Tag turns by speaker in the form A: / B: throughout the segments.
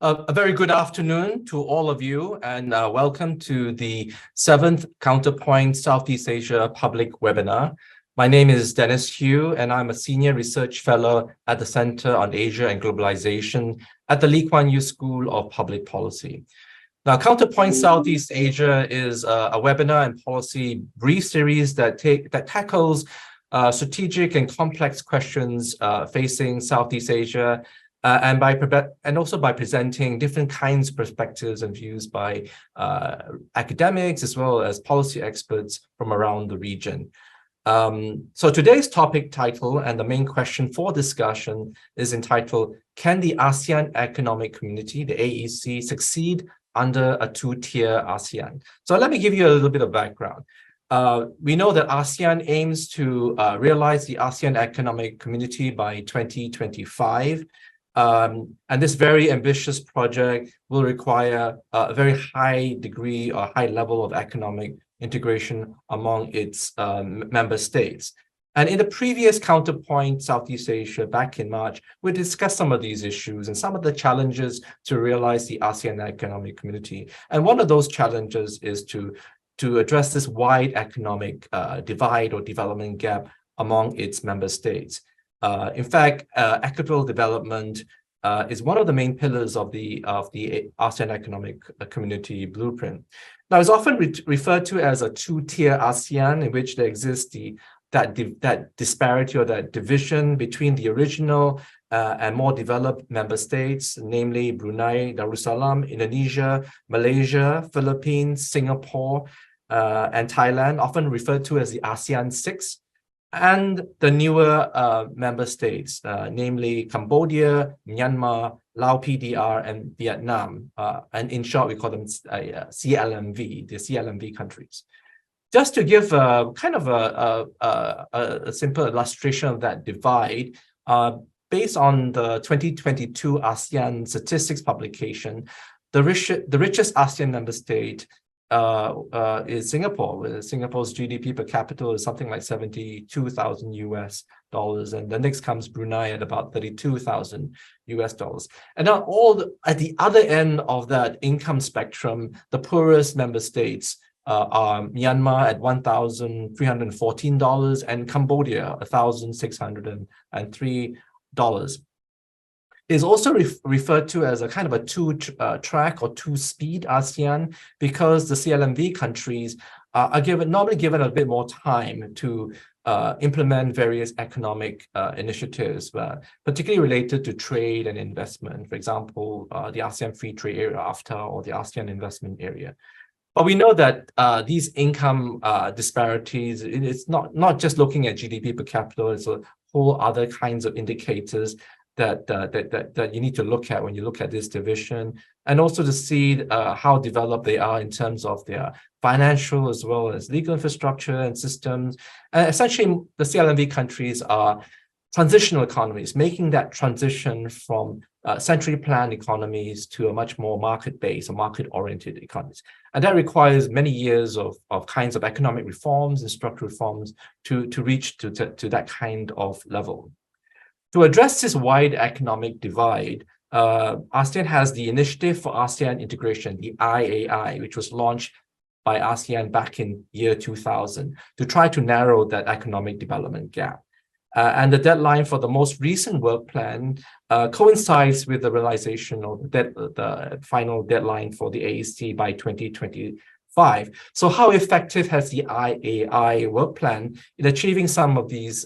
A: A very good afternoon to all of you, and welcome to the 7th Counterpoint Southeast Asia public webinar. My name is Dennis Hu, and I'm a Senior Research Fellow at the Center on Asia and Globalization at the Lee Kuan Yew School of Public Policy. Now, Counterpoint Southeast Asia is a webinar and policy brief series that tackles strategic and complex questions facing Southeast Asia, and also by presenting different kinds of perspectives and views by academics as well as policy experts from around the region. So today's topic title and the main question for discussion is entitled, "Can the ASEAN Economic Community, the AEC, succeed under a two-tier ASEAN?" So let me give you a little bit of background. We know that ASEAN aims to realize the ASEAN Economic Community by 2025. And this very ambitious project will require a very high degree or high level of economic integration among its member states. And in the previous Counterpoint Southeast Asia back in March, we discussed some of these issues and some of the challenges to realize the ASEAN Economic Community. And one of those challenges is to address this wide economic divide or development gap among its member states. In fact, equitable development is one of the main pillars of the ASEAN Economic Community blueprint. Now, it's often referred to as a two-tier ASEAN, in which there exists that disparity or that division between the original and more developed member states, namely Brunei Darussalam, Indonesia, Malaysia, Philippines, Singapore, and Thailand, often referred to as the ASEAN 6. And the newer member states, namely Cambodia, Myanmar, Laos PDR, and Vietnam. And in short, we call them CLMV, the CLMV countries. Just to give kind of a simple illustration of that divide, based on the 2022 ASEAN statistics publication, the richest ASEAN member state is Singapore, where Singapore's GDP per capita is something like $72,000, and the next comes Brunei at about $32,000. And now at the other end of that income spectrum, the poorest member states are Myanmar at $1,314 and Cambodia $1,603. Is also referred to as a kind of a two-track or two-speed ASEAN, because the CLMV countries are normally given a bit more time to implement various economic initiatives, particularly related to trade and investment. For example, the ASEAN Free Trade Area AFTA or the ASEAN Investment Area. But we know that these income disparities, it's not just looking at GDP per capita, it's a whole other kinds of indicators that you need to look at when you look at this division, and also to see how developed they are in terms of their financial as well as legal infrastructure and systems. And essentially, the CLMV countries are transitional economies, making that transition from centrally planned economies to a much more market-based or market-oriented economies. And that requires many years of kinds of economic reforms and structural reforms to reach to that kind of level. To address this wide economic divide, ASEAN has the Initiative for ASEAN Integration, the IAI, which was launched by ASEAN back in year 2000 to try to narrow that economic development gap. And the deadline for the most recent work plan coincides with the realization of the final deadline for the AEC by 2025. So how effective has the IAI work plan in achieving some of these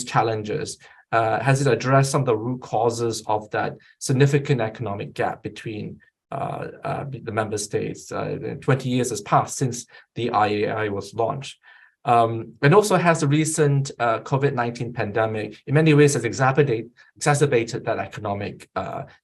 A: challenges? Has it addressed some of the root causes of that significant economic gap between the member states? 20 years has passed since the IAI was launched. And also has the recent COVID-19 pandemic, in many ways, has exacerbated that economic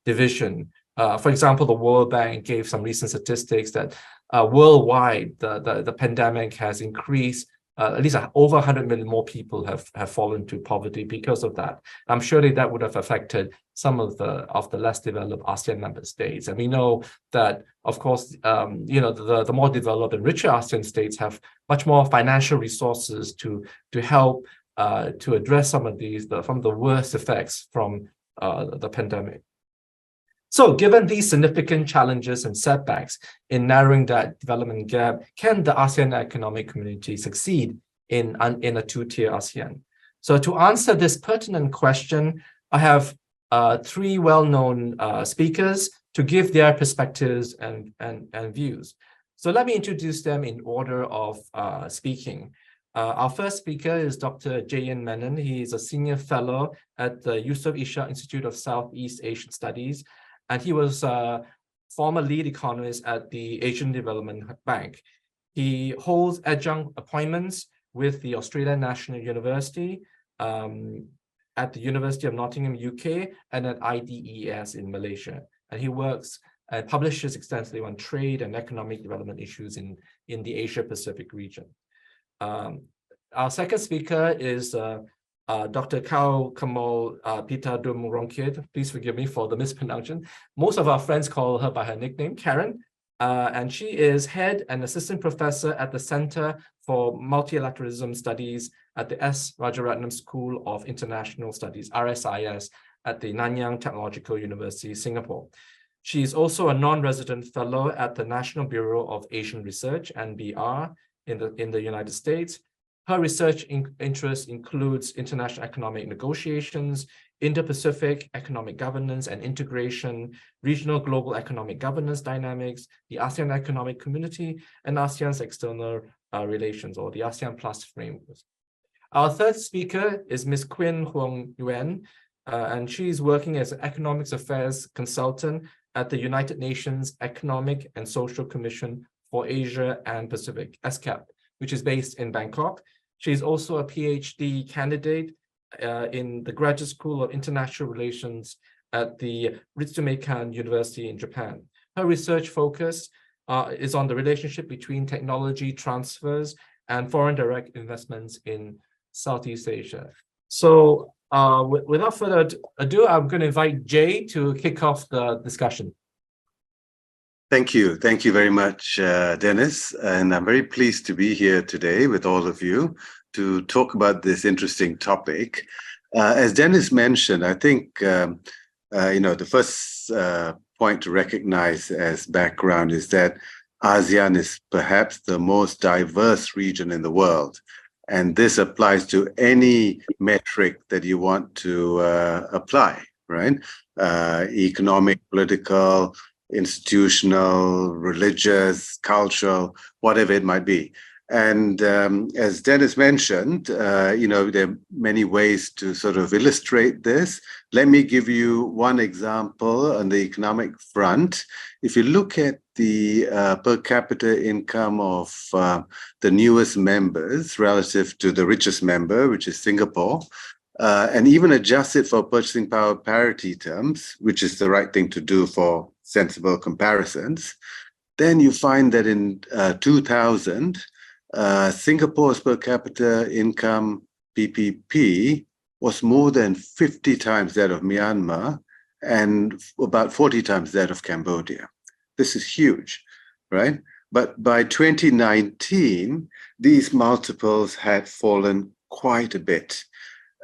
A: division. For example, the World Bank gave some recent statistics that worldwide, the pandemic has increased at least over 100 million more people have fallen to poverty because of that. I'm sure that would have affected some of the less developed ASEAN member states. And we know that, of course, the more developed and richer ASEAN states have much more financial resources to help to address some of the worst effects from the pandemic. So given these significant challenges and setbacks in narrowing that development gap, can the ASEAN Economic Community succeed in a two-tier ASEAN? So to answer this pertinent question, I have three well-known speakers to give their perspectives and views. So let me introduce them in order of speaking. Our first speaker is Dr. Jayan Menon. He is a senior fellow at the Yusof Ishak Institute of Southeast Asian Studies, and he was former lead economist at the Asian Development Bank. He holds adjunct appointments with the Australian National University, at the University of Nottingham, UK, and at IDES in Malaysia. And he works and publishes extensively on trade and economic development issues in the Asia-Pacific region. Our second speaker is Dr. Kau Kamal Pitadum Rongkit. Please forgive me for the mispronunciation. Most of our friends call her by her nickname, Karen. And she is head and assistant professor at the Center for Multilateralism Studies at the S. Rajaratnam School of International Studies, RSIS, at the Nanyang Technological University, Singapore. She is also a non-resident fellow at the National Bureau of Asian Research, NBR, in the United States. Her research interest includes international economic negotiations, Indo-Pacific economic governance and integration, regional global economic governance dynamics, the ASEAN Economic Community, and ASEAN's external relations, or the ASEAN Plus framework. Our third speaker is Ms. Quinn Huong Nguyen, and she's working as an economics affairs consultant at the United Nations Economic and Social Commission for Asia and Pacific, ESCAP, which is based in Bangkok. She's also a PhD candidate in the Graduate School of International Relations at the Ritsumeikan University in Japan. Her research focus is on the relationship between technology transfers and foreign direct investments in Southeast Asia. So without further ado, I'm going to invite Jay to kick off the discussion.
B: Thank you. Thank you very much, Dennis. And I'm very pleased to be here today with all of you to talk about this interesting topic. As Dennis mentioned, I think, the first point to recognize as background is that ASEAN is perhaps the most diverse region in the world. And this applies to any metric that you want to apply, right? Economic, political, institutional, religious, cultural, whatever it might be. And as Dennis mentioned, there are many ways to sort of illustrate this. Let me give you one example on the economic front. If you look at the per capita income of the newest members relative to the richest member, which is Singapore, and even adjust it for purchasing power parity terms, which is the right thing to do for sensible comparisons, then you find that in 2000, Singapore's per capita income PPP was more than 50 times that of Myanmar and about 40 times that of Cambodia. This is huge, right? But by 2019, these multiples had fallen quite a bit.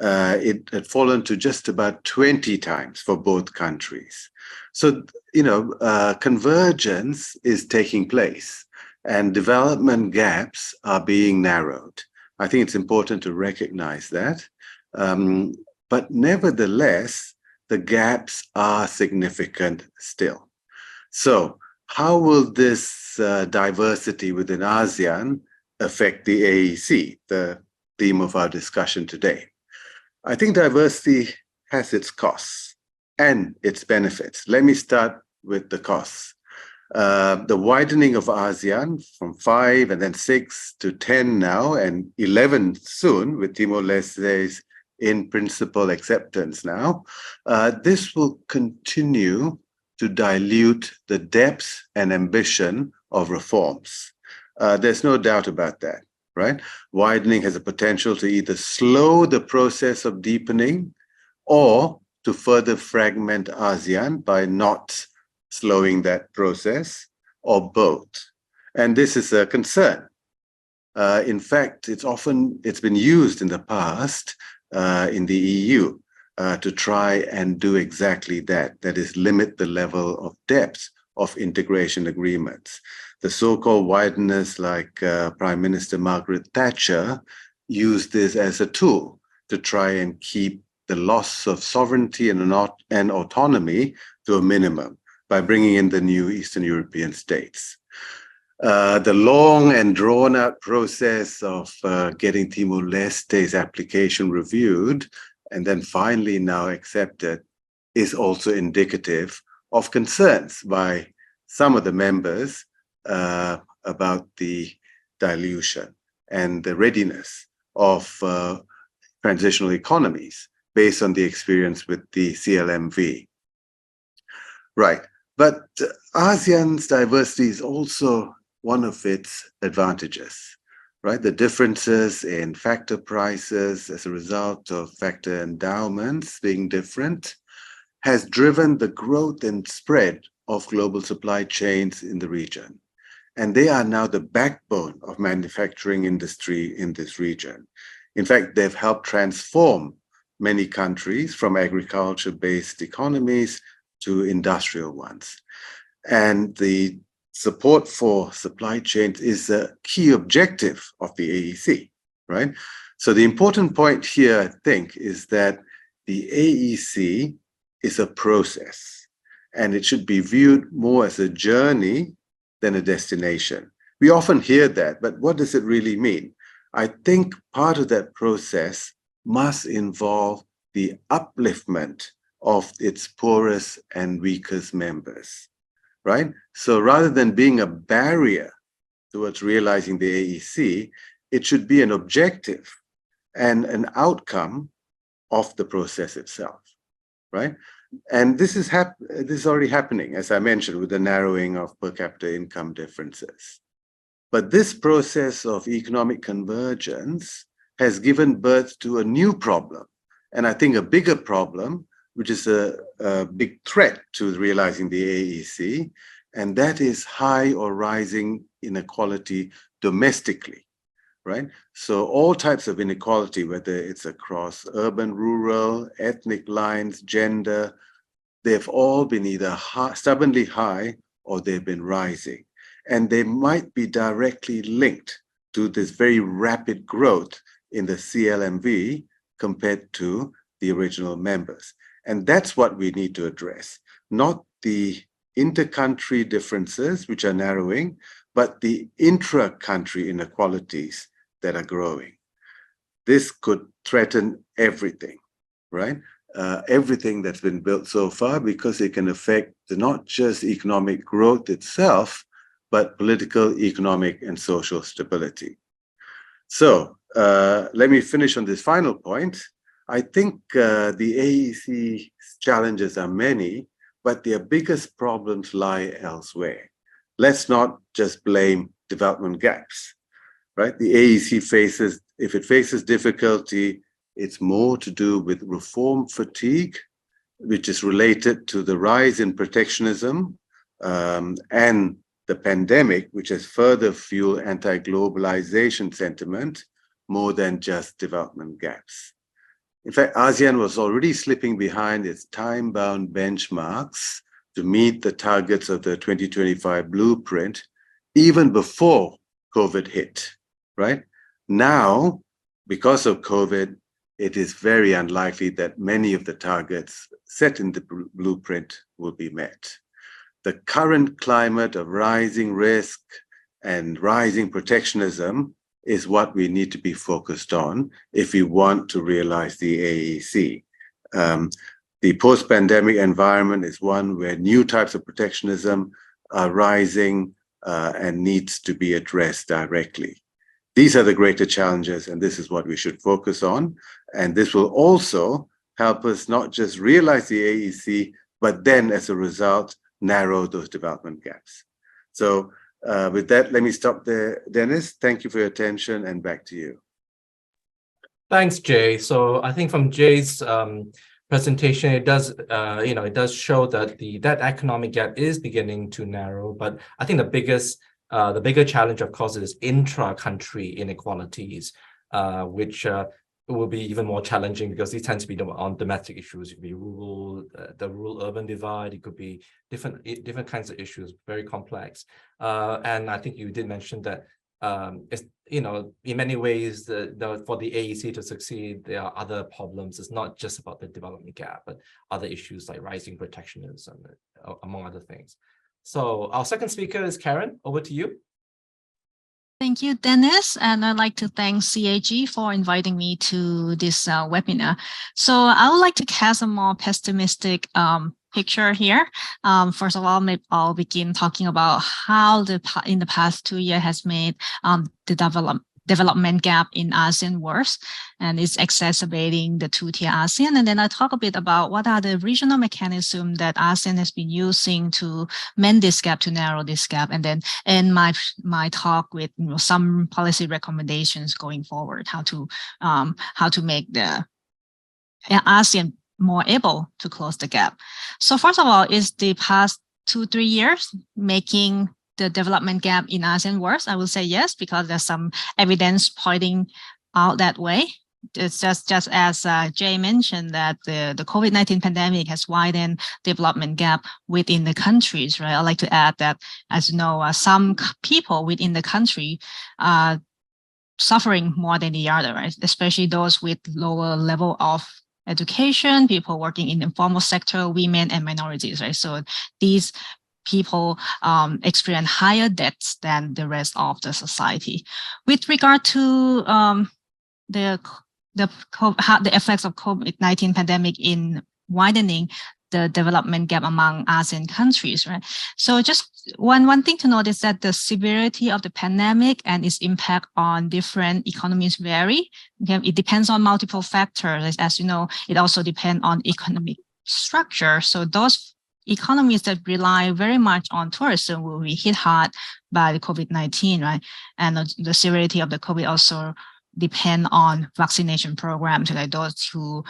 B: It had fallen to just about 20 times for both countries. So, convergence is taking place and development gaps are being narrowed. I think it's important to recognize that. But nevertheless, the gaps are significant still. So how will this diversity within ASEAN affect the AEC, the theme of our discussion today? I think diversity has its costs and its benefits. Let me start with the costs. The widening of ASEAN from 5 and then 6 to 10 now and 11 soon with Timor-Leste's in principle acceptance now, this will continue to dilute the depth and ambition of reforms. There's no doubt about that, right? Widening has a potential to either slow the process of deepening or to further fragment ASEAN by not slowing that process, or both. And this is a concern. In fact, it's been used in the past in the EU to try and do exactly that, that is, limit the level of depth of integration agreements. The so-called wideness, like Prime Minister Margaret Thatcher used this as a tool to try and keep the loss of sovereignty and autonomy to a minimum by bringing in the new Eastern European states. The long and drawn-out process of getting Timor-Leste's application reviewed and then finally now accepted is also indicative of concerns by some of the members about the dilution and the readiness of transitional economies based on the experience with the CLMV. Right, but ASEAN's diversity is also one of its advantages, right? The differences in factor prices as a result of factor endowments being different has driven the growth and spread of global supply chains in the region. And they are now the backbone of manufacturing industry in this region. In fact, they've helped transform many countries from agriculture-based economies to industrial ones. And the support for supply chains is a key objective of the AEC, right? So the important point here, I think, is that the AEC is a process, and it should be viewed more as a journey than a destination. We often hear that, but what does it really mean? I think part of that process must involve the upliftment of its poorest and weakest members, right? So rather than being a barrier towards realizing the AEC, it should be an objective and an outcome of the process itself, right? And this is already happening, as I mentioned, with the narrowing of per capita income differences. But this process of economic convergence has given birth to a new problem, and I think a bigger problem, which is a big threat to realizing the AEC, and that is high or rising inequality domestically, right? So all types of inequality, whether it's across urban, rural, ethnic lines, gender, they've all been either stubbornly high or they've been rising. And they might be directly linked to this very rapid growth in the CLMV compared to the original members. And that's what we need to address, not the inter-country differences, which are narrowing, but the intra-country inequalities that are growing. This could threaten everything, right? Everything that's been built so far, because it can affect not just economic growth itself, but political, economic, and social stability. So let me finish on this final point. I think the AEC's challenges are many, but their biggest problems lie elsewhere. Let's not just blame development gaps, right? The AEC faces, if it faces difficulty, it's more to do with reform fatigue, which is related to the rise in protectionism and the pandemic, which has further fueled anti-globalization sentiment more than just development gaps. In fact, ASEAN was already slipping behind its time-bound benchmarks to meet the targets of the 2025 blueprint even before COVID hit, right? Now, because of COVID, it is very unlikely that many of the targets set in the blueprint will be met. The current climate of rising risk and rising protectionism is what we need to be focused on if we want to realize the AEC. The post-pandemic environment is one where new types of protectionism are rising and needs to be addressed directly. These are the greater challenges, and this is what we should focus on. And this will also help us not just realize the AEC, but then as a result, narrow those development gaps. So with that, let me stop there, Dennis. Thank you for your attention, and back to you.
A: Thanks, Jay. So I think from Jay's presentation, it does, it does show that that economic gap is beginning to narrow. But I think the bigger challenge, of course, is intra-country inequalities, which will be even more challenging because these tend to be on domestic issues. It could be rural, the rural-urban divide. It could be different kinds of issues, very complex. And I think you did mention that it's, in many ways, for the AEC to succeed, there are other problems. It's not just about the development gap, but other issues like rising protectionism, among other things. So our second speaker is Karen. Over to you.
C: Thank you, Dennis, and I'd like to thank CAG for inviting me to this webinar. So I would like to cast a more pessimistic picture here. First of all, maybe I'll begin talking about how in the past 2 years has made the development gap in ASEAN worse, and it's exacerbating the two-tier ASEAN. And then I talk a bit about what are the regional mechanisms that ASEAN has been using to mend this gap, to narrow this gap, and then end my talk with some policy recommendations going forward, how to make the ASEAN more able to close the gap. So first of all, is the past 2-3 years making the development gap in ASEAN worse? I will say yes, because there's some evidence pointing out that way. It's just as Jay mentioned, that the COVID-19 pandemic has widened development gap within the countries, right? I'd like to add that, as you know, some people within the country are suffering more than the other, right? Especially those with lower level of education, people working in the informal sector, women and minorities, right? So these people experience higher debts than the rest of the society. With regard to the effects of COVID-19 pandemic in widening the development gap among ASEAN countries, right? So just one thing to note is that the severity of the pandemic and its impact on different economies vary. Okay? It depends on multiple factors. As you know, it also depends on economic structure. So those economies that rely very much on tourism will be hit hard by the COVID-19, right? And the severity of the COVID also depend on vaccination programs, like those who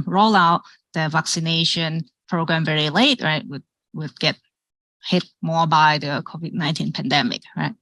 C: roll out the vaccination program very late, right, would get hit more by the COVID-19 pandemic, right?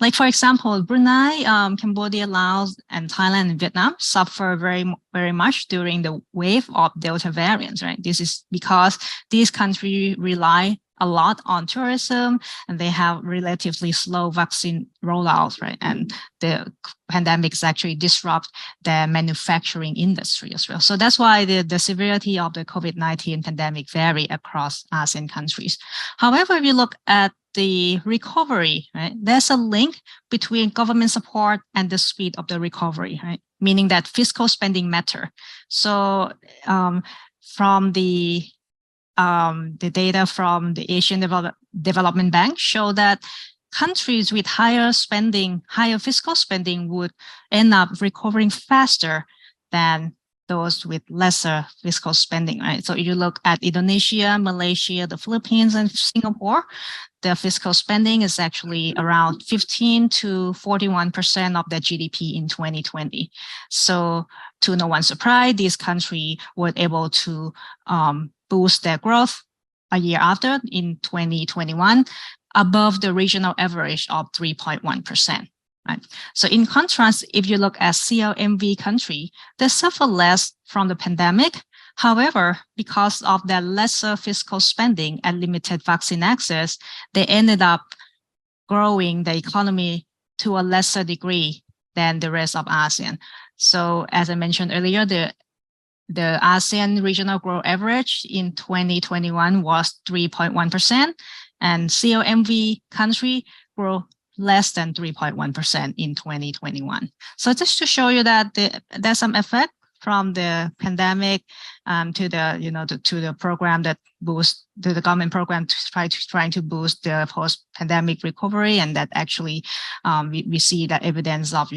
C: Like, for example, Brunei, Cambodia, Laos, and Thailand and Vietnam suffer very much during the wave of Delta variants, right? This is because these countries rely a lot on tourism, and they have relatively slow vaccine rollouts, right? And the pandemics actually disrupt the manufacturing industry as well. So that's why the severity of the COVID-19 pandemic vary across ASEAN countries. However, if you look at the recovery, right, there's a link between government support and the speed of the recovery, right? Meaning that fiscal spending matter. So from the data from the Asian Development Bank show that countries with higher fiscal spending would end up recovering faster than those with lesser fiscal spending, right? So if you look at Indonesia, Malaysia, the Philippines, and Singapore, the fiscal spending is actually around 15 to 41% of their GDP in 2020. So to no one's surprise, these countries were able to boost their growth a year after, in 2021, above the regional average of 3.1%. Right? So in contrast, if you look at CLMV country, they suffer less from the pandemic. However, because of their lesser fiscal spending and limited vaccine access, they ended up growing the economy to a lesser degree than the rest of ASEAN. So as I mentioned earlier, the ASEAN regional growth average in 2021 was 3.1%, and CLMV country grew less than 3.1% in 2021. So just to show you that there's some effect from the pandemic to the program that boosts the government program trying to boost the post-pandemic recovery, and that actually we see that evidence of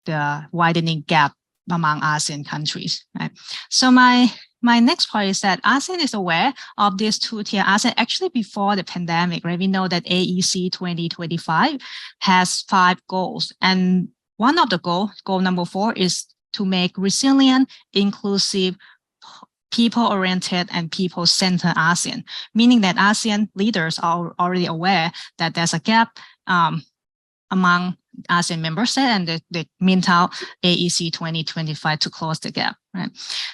C: the widening gap among ASEAN countries. Right? So my next point is that ASEAN is aware of this two-tier ASEAN actually before the pandemic, right? We know that AEC 2025 has 5 goals. And one of the goal number 4, is to make resilient, inclusive, people-oriented, and people-centered ASEAN, meaning that ASEAN leaders are already aware that there's a gap among ASEAN member state and the meantime AEC 2025 to close the gap, right?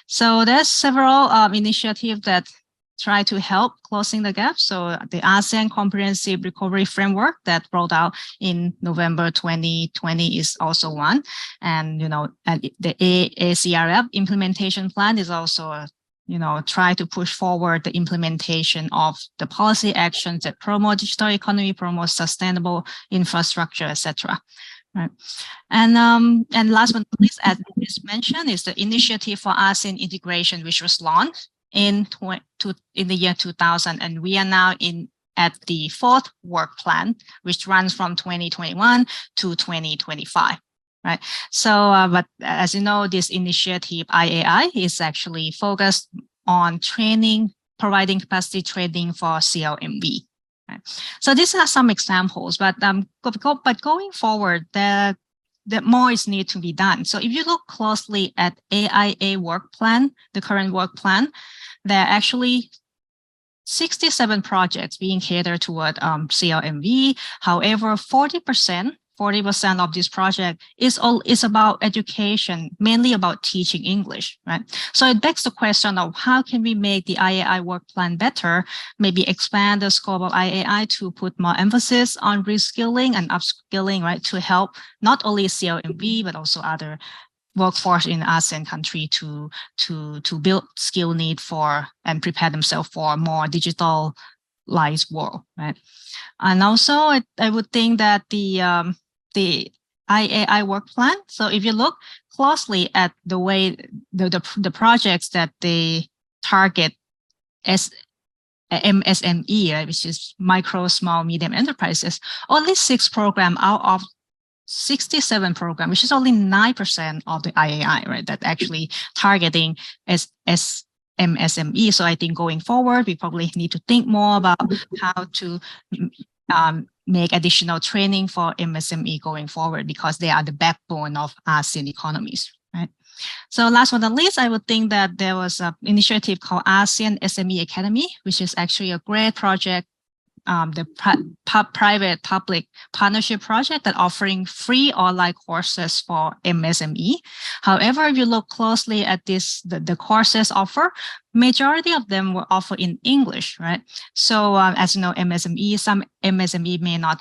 C: So there's several initiatives that try to help closing the gap. So the ASEAN Comprehensive Recovery Framework that rolled out in November 2020 is also one. And, and the ACRF implementation plan is also try to push forward the implementation of the policy actions that promote digital economy, promote sustainable infrastructure, etc. Right. And last but not least, as is mentioned, is the initiative for ASEAN Integration, which was launched in the year 2000, and we are now at the fourth work plan, which runs from 2021 to 2025. Right. So, but as you know, this initiative IAI is actually focused on training, providing capacity training for CLMV. Right. So these are some examples, but going forward, the more is need to be done. So if you look closely at AIA work plan, the current work plan, there are actually 67 projects being catered toward CLMV. However, 40% of this project is about education, mainly about teaching English, right? So it begs the question of how can we make the IAI work plan better, maybe expand the scope of IAI to put more emphasis on reskilling and upskilling, right? To help not only CLMV, but also other workforce in ASEAN country to build skill need for and prepare themselves for a more digitalized world, right? And also, I would think that the IAI work plan. So if you look closely at the way the projects that they target as MSME, right, which is micro, small, medium enterprises, only 6 programs out of 67 program, which is only 9% of the IAI, right, that actually targeting as MSME. So I think going forward, we probably need to think more about how to make additional training for MSME going forward, because they are the backbone of ASEAN economies, right? So last but not least, I would think that there was an initiative called ASEAN SME Academy, which is actually a great project, the private-public partnership project that offering free online courses for MSME. However, if you look closely at the courses offer, majority of them were offered in English, right? So as you know, some MSME may not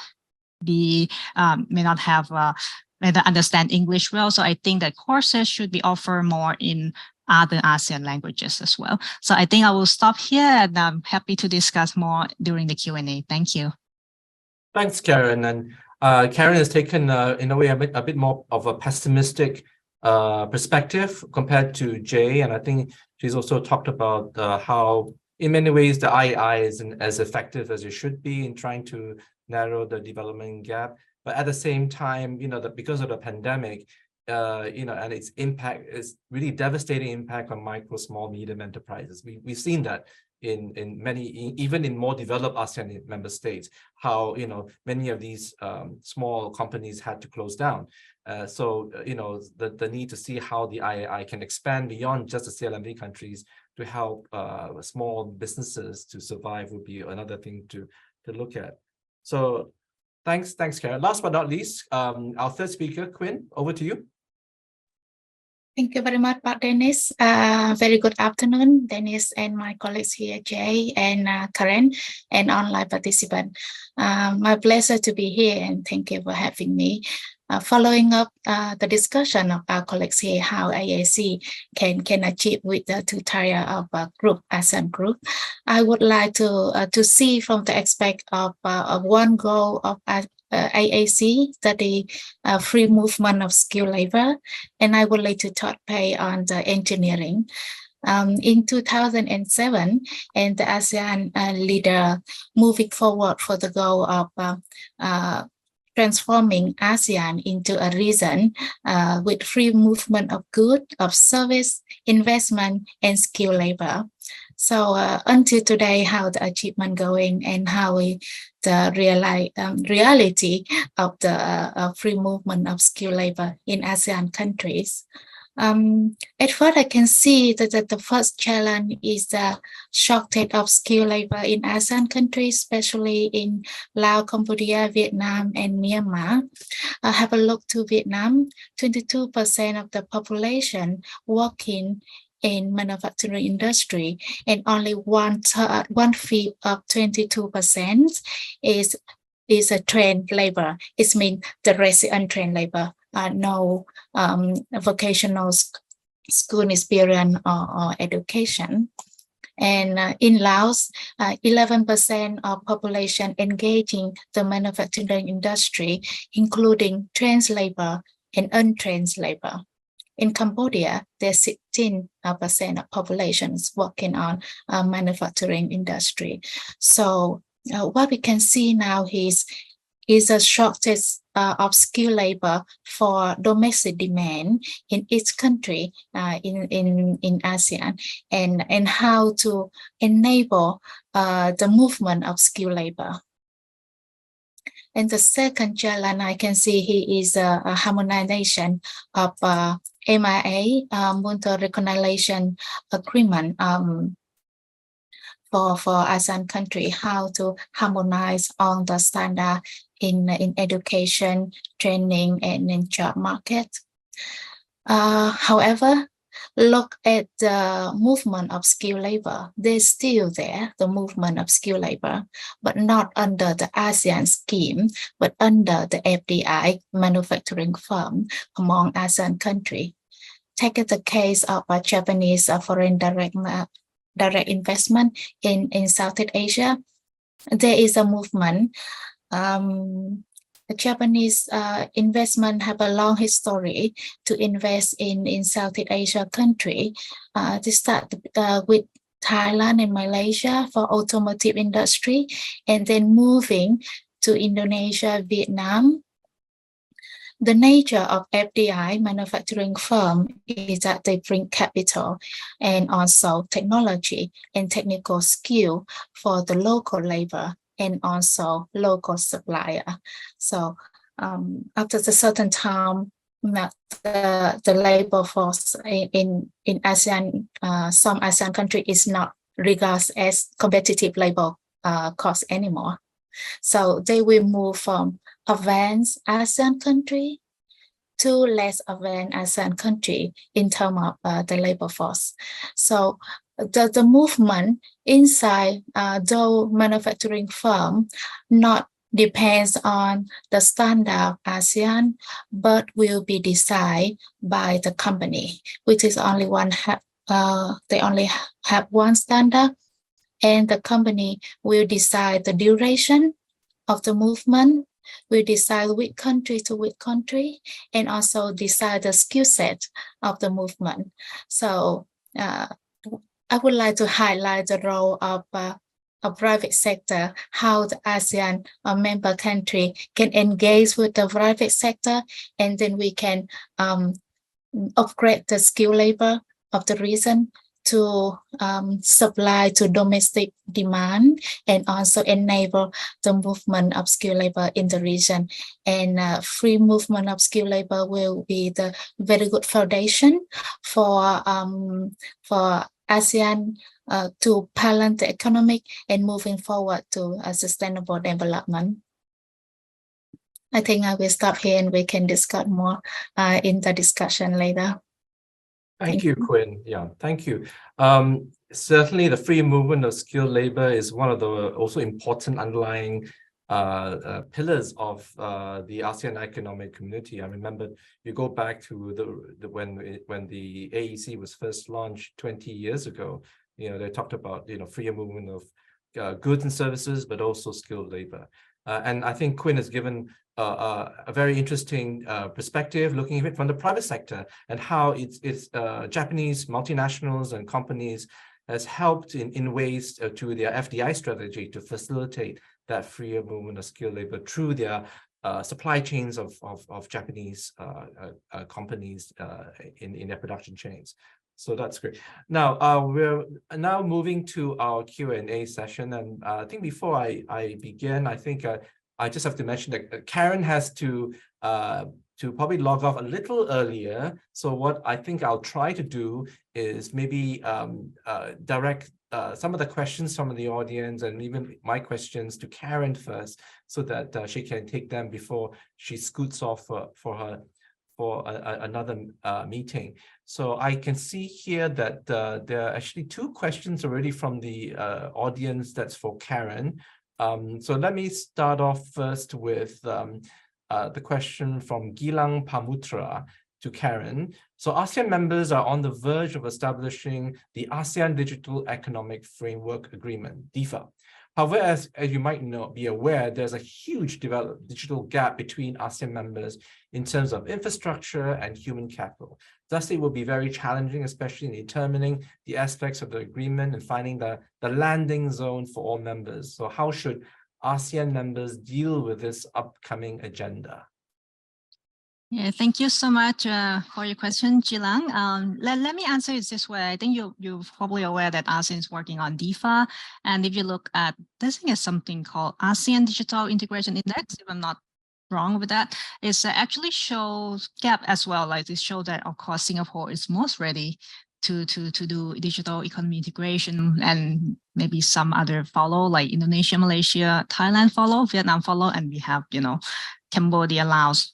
C: understand English well. So I think that courses should be offered more in other ASEAN languages as well. So I think I will stop here, and I'm happy to discuss more during the Q&A. Thank you.
A: Thanks, Karen. And Karen has taken, in a way, a bit more of a pessimistic perspective compared to Jay. And I think she's also talked about how, in many ways, the IAI isn't as effective as it should be in trying to narrow the development gap. But at the same time, that because of the pandemic, and its impact is really devastating impact on micro, small, medium enterprises. We've seen that in many, even in more developed ASEAN member states, how many of these small companies had to close down. So the need to see how the IAI can expand beyond just the CLMV countries to help small businesses to survive would be another thing to look at. So thanks, Karen. Last but not least, our third speaker, Kuan, over to you.
D: Thank you very much, Pak Dennis. Very good afternoon, Dennis and my colleagues here, Jay and Karen, and online participant. My pleasure to be here, and thank you for having me. Following up the discussion of our colleagues here, how AAC can achieve with the 2 tier of group, ASEAN group, I would like to see from the aspect of one goal of AAC, study free movement of skilled labor, and I would like to touch base on the engineering. In 2007, and the ASEAN leader moving forward for the goal of transforming ASEAN into a region with free movement of goods, of service, investment, and skilled labor. So until today, how the achievement going and how the reality of the free movement of skilled labor in ASEAN countries. At first, I can see that the first challenge is the shortage of skilled labor in ASEAN countries, especially in Laos, Cambodia, Vietnam, and Myanmar. Have a look to Vietnam. 22% of the population working in manufacturing industry, and only one fifth of 22% is a trained labor. It means the rest is untrained labor. No vocational school experience or education. And in Laos, 11% of population engaging the manufacturing industry, including trained labor and untrained labor. In Cambodia, there's 16% of populations working on manufacturing industry. So what we can see now is a shortage of skilled labor for domestic demand in each country in ASEAN, and how to enable the movement of skilled labor. And the second challenge I can see here is a harmonization of MIA, Mutual Recognition Agreement, for ASEAN country, how to harmonize on the standard in education, training, and in job market. However, look at the movement of skilled labor. They're still there, the movement of skilled labor, but not under the ASEAN scheme, but under the FDI manufacturing firm among ASEAN countries. Take the case of a Japanese foreign direct investment in Southeast Asia. There is a movement. The Japanese investment have a long history to invest in Southeast Asia country. They start with Thailand and Malaysia for automotive industry, and then moving to Indonesia, Vietnam. The nature of FDI manufacturing firm is that they bring capital and also technology and technical skill for the local labor and also local supplier. So after a certain time, the labor force in ASEAN, some ASEAN country is not regarded as competitive labor cost anymore. So they will move from advanced ASEAN country to less advanced ASEAN country in terms of the labor force. So the movement inside the manufacturing firm not depends on the standard of ASEAN, but will be decided by the company, which is only one. They only have one standard, and the company will decide the duration of the movement, will decide which country to which country, and also decide the skill set of the movement. So I would like to highlight the role of a private sector, how the ASEAN member country can engage with the private sector, and then we can upgrade the skilled labor of the region to supply to domestic demand, and also enable the movement of skilled labor in the region. And free movement of skilled labor will be the very good foundation for ASEAN to balance the economic and moving forward to a sustainable development. I think I will stop here and we can discuss more in the discussion later.
A: Thank you, Kuan. Yeah, thank you. Certainly, the free movement of skilled labor is one of the also important underlying pillars of the ASEAN Economic Community. I remember you go back to when the AEC was first launched 20 years ago. They talked about free movement of goods and services, but also skilled labor. And I think Kuan has given a very interesting perspective, looking at it from the private sector and how it's Japanese multinationals and companies has helped in ways to their FDI strategy to facilitate that freer movement of skilled labor through their supply chains of Japanese companies in their production chains. So that's great. Now we're now moving to our Q&A session, and I think before I begin, I think I just have to mention that Karen has to probably log off a little earlier. So what I think I'll try to do is maybe direct some of the questions from the audience and even my questions to Karen first, so that she can take them before she scoots off for another meeting. So I can see here that there are actually 2 questions already from the audience that's for Karen. So let me start off first with the question from Gilang Pamutra to Karen. So ASEAN members are on the verge of establishing the ASEAN Digital Economic Framework Agreement, DIFA. However, as you might be aware, there's a huge digital gap between ASEAN members in terms of infrastructure and human capital. Thus, it will be very challenging, especially in determining the aspects of the agreement and finding the landing zone for all members. So how should ASEAN members deal with this upcoming agenda?
C: Yeah, thank you so much for your question, Gilang. Let me answer it this way. I think you're probably aware that ASEAN is working on DIFA. And if you look at, this thing is something called ASEAN Digital Integration Index, if I'm not wrong with that, it actually shows gap as well. Like it shows that, of course, Singapore is most ready to do digital economy integration, and maybe some other follow, like Indonesia, Malaysia, Thailand follow, Vietnam follow, and we have, Cambodia, Laos,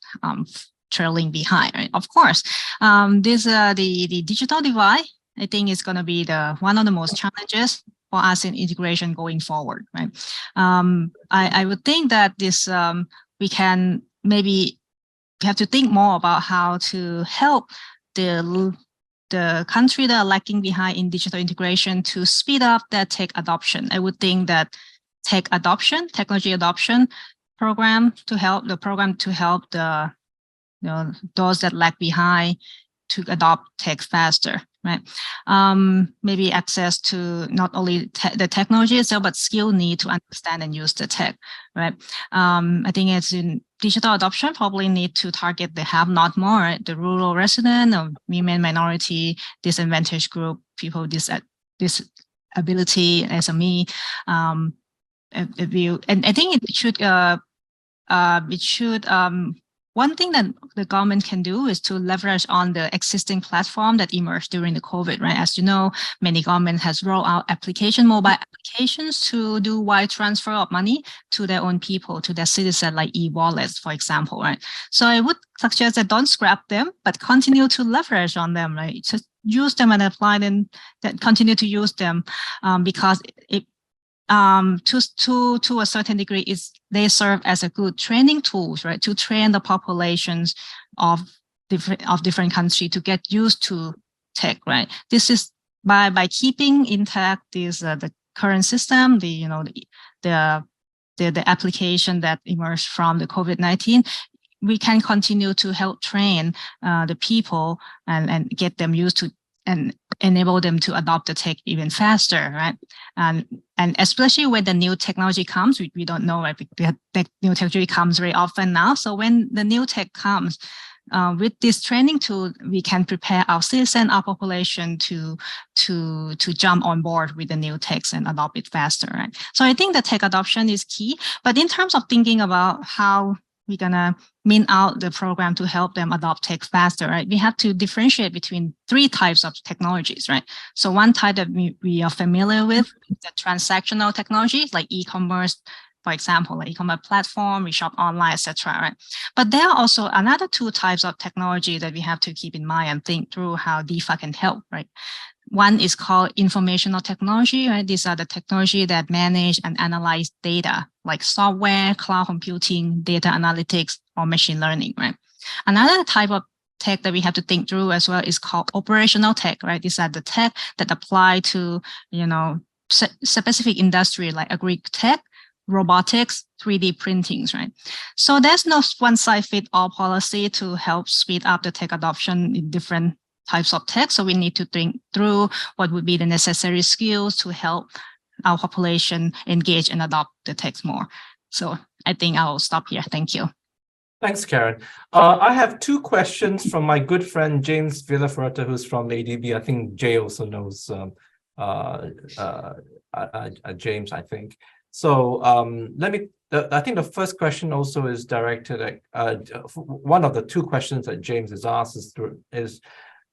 C: trailing behind, right? Of course, the digital divide, I think, is going to be one of the most challenges for ASEAN integration going forward, right? I would think that this we have to think more about how to help the country that are lagging behind in digital integration to speed up their tech adoption. I would think that technology adoption program to help the those that lag behind to adopt tech faster, right? Maybe access to not only the technology itself, but skill need to understand and use the tech, right? I think it's in digital adoption probably need to target the have-not more, right? The rural resident or women, minority, disadvantaged group, people with disability, SME. And I think it should one thing that the government can do is to leverage on the existing platform that emerged during the COVID, right? As you know, many governments has rolled out mobile applications to do wire transfer of money to their own people, to their citizens, like e-wallets, for example, right? So I would suggest that don't scrap them, but continue to leverage on them, right? Just use them and apply them, that continue to use them, because to a certain degree, they serve as a good training tools, right, to train the populations of different countries to get used to tech, right. This is by keeping intact the current system, the application that emerged from the COVID-19. We can continue to help train the people and get them used to and enable them to adopt the tech even faster, right? And especially when the new technology comes, we don't know, right? The new technology comes very often now. So when the new tech comes, with this training tool, we can prepare our citizen, our population to jump on board with the new techs and adopt it faster, right? So I think the tech adoption is key. But in terms of thinking about how we're gonna min out the program to help them adopt tech faster, right? We have to differentiate between 3 types of technologies, right? So one type that we are familiar with is the transactional technologies, like e-commerce, for example, like e-commerce platform, we shop online, etc., right? But there are also another 2 types of technology that we have to keep in mind and think through how DIFA can help, right? One is called informational technology, right? These are the technology that manage and analyze data, like software, cloud computing, data analytics, or machine learning, right? Another type of tech that we have to think through as well is called operational tech, right? These are the tech that apply to, specific industry like agri-tech, robotics, 3D printings, right? So there's no one-size-fits-all policy to help speed up the tech adoption in different types of tech. So we need to think through what would be the necessary skills to help our population engage and adopt the tech more. So I think I'll stop here. Thank you.
A: Thanks, Karen. I have 2 questions from my good friend James Villaferrata, who's from ADB. I think Jay also knows James, I think. So let me I think the first question also is directed at one of the two questions that James has asked is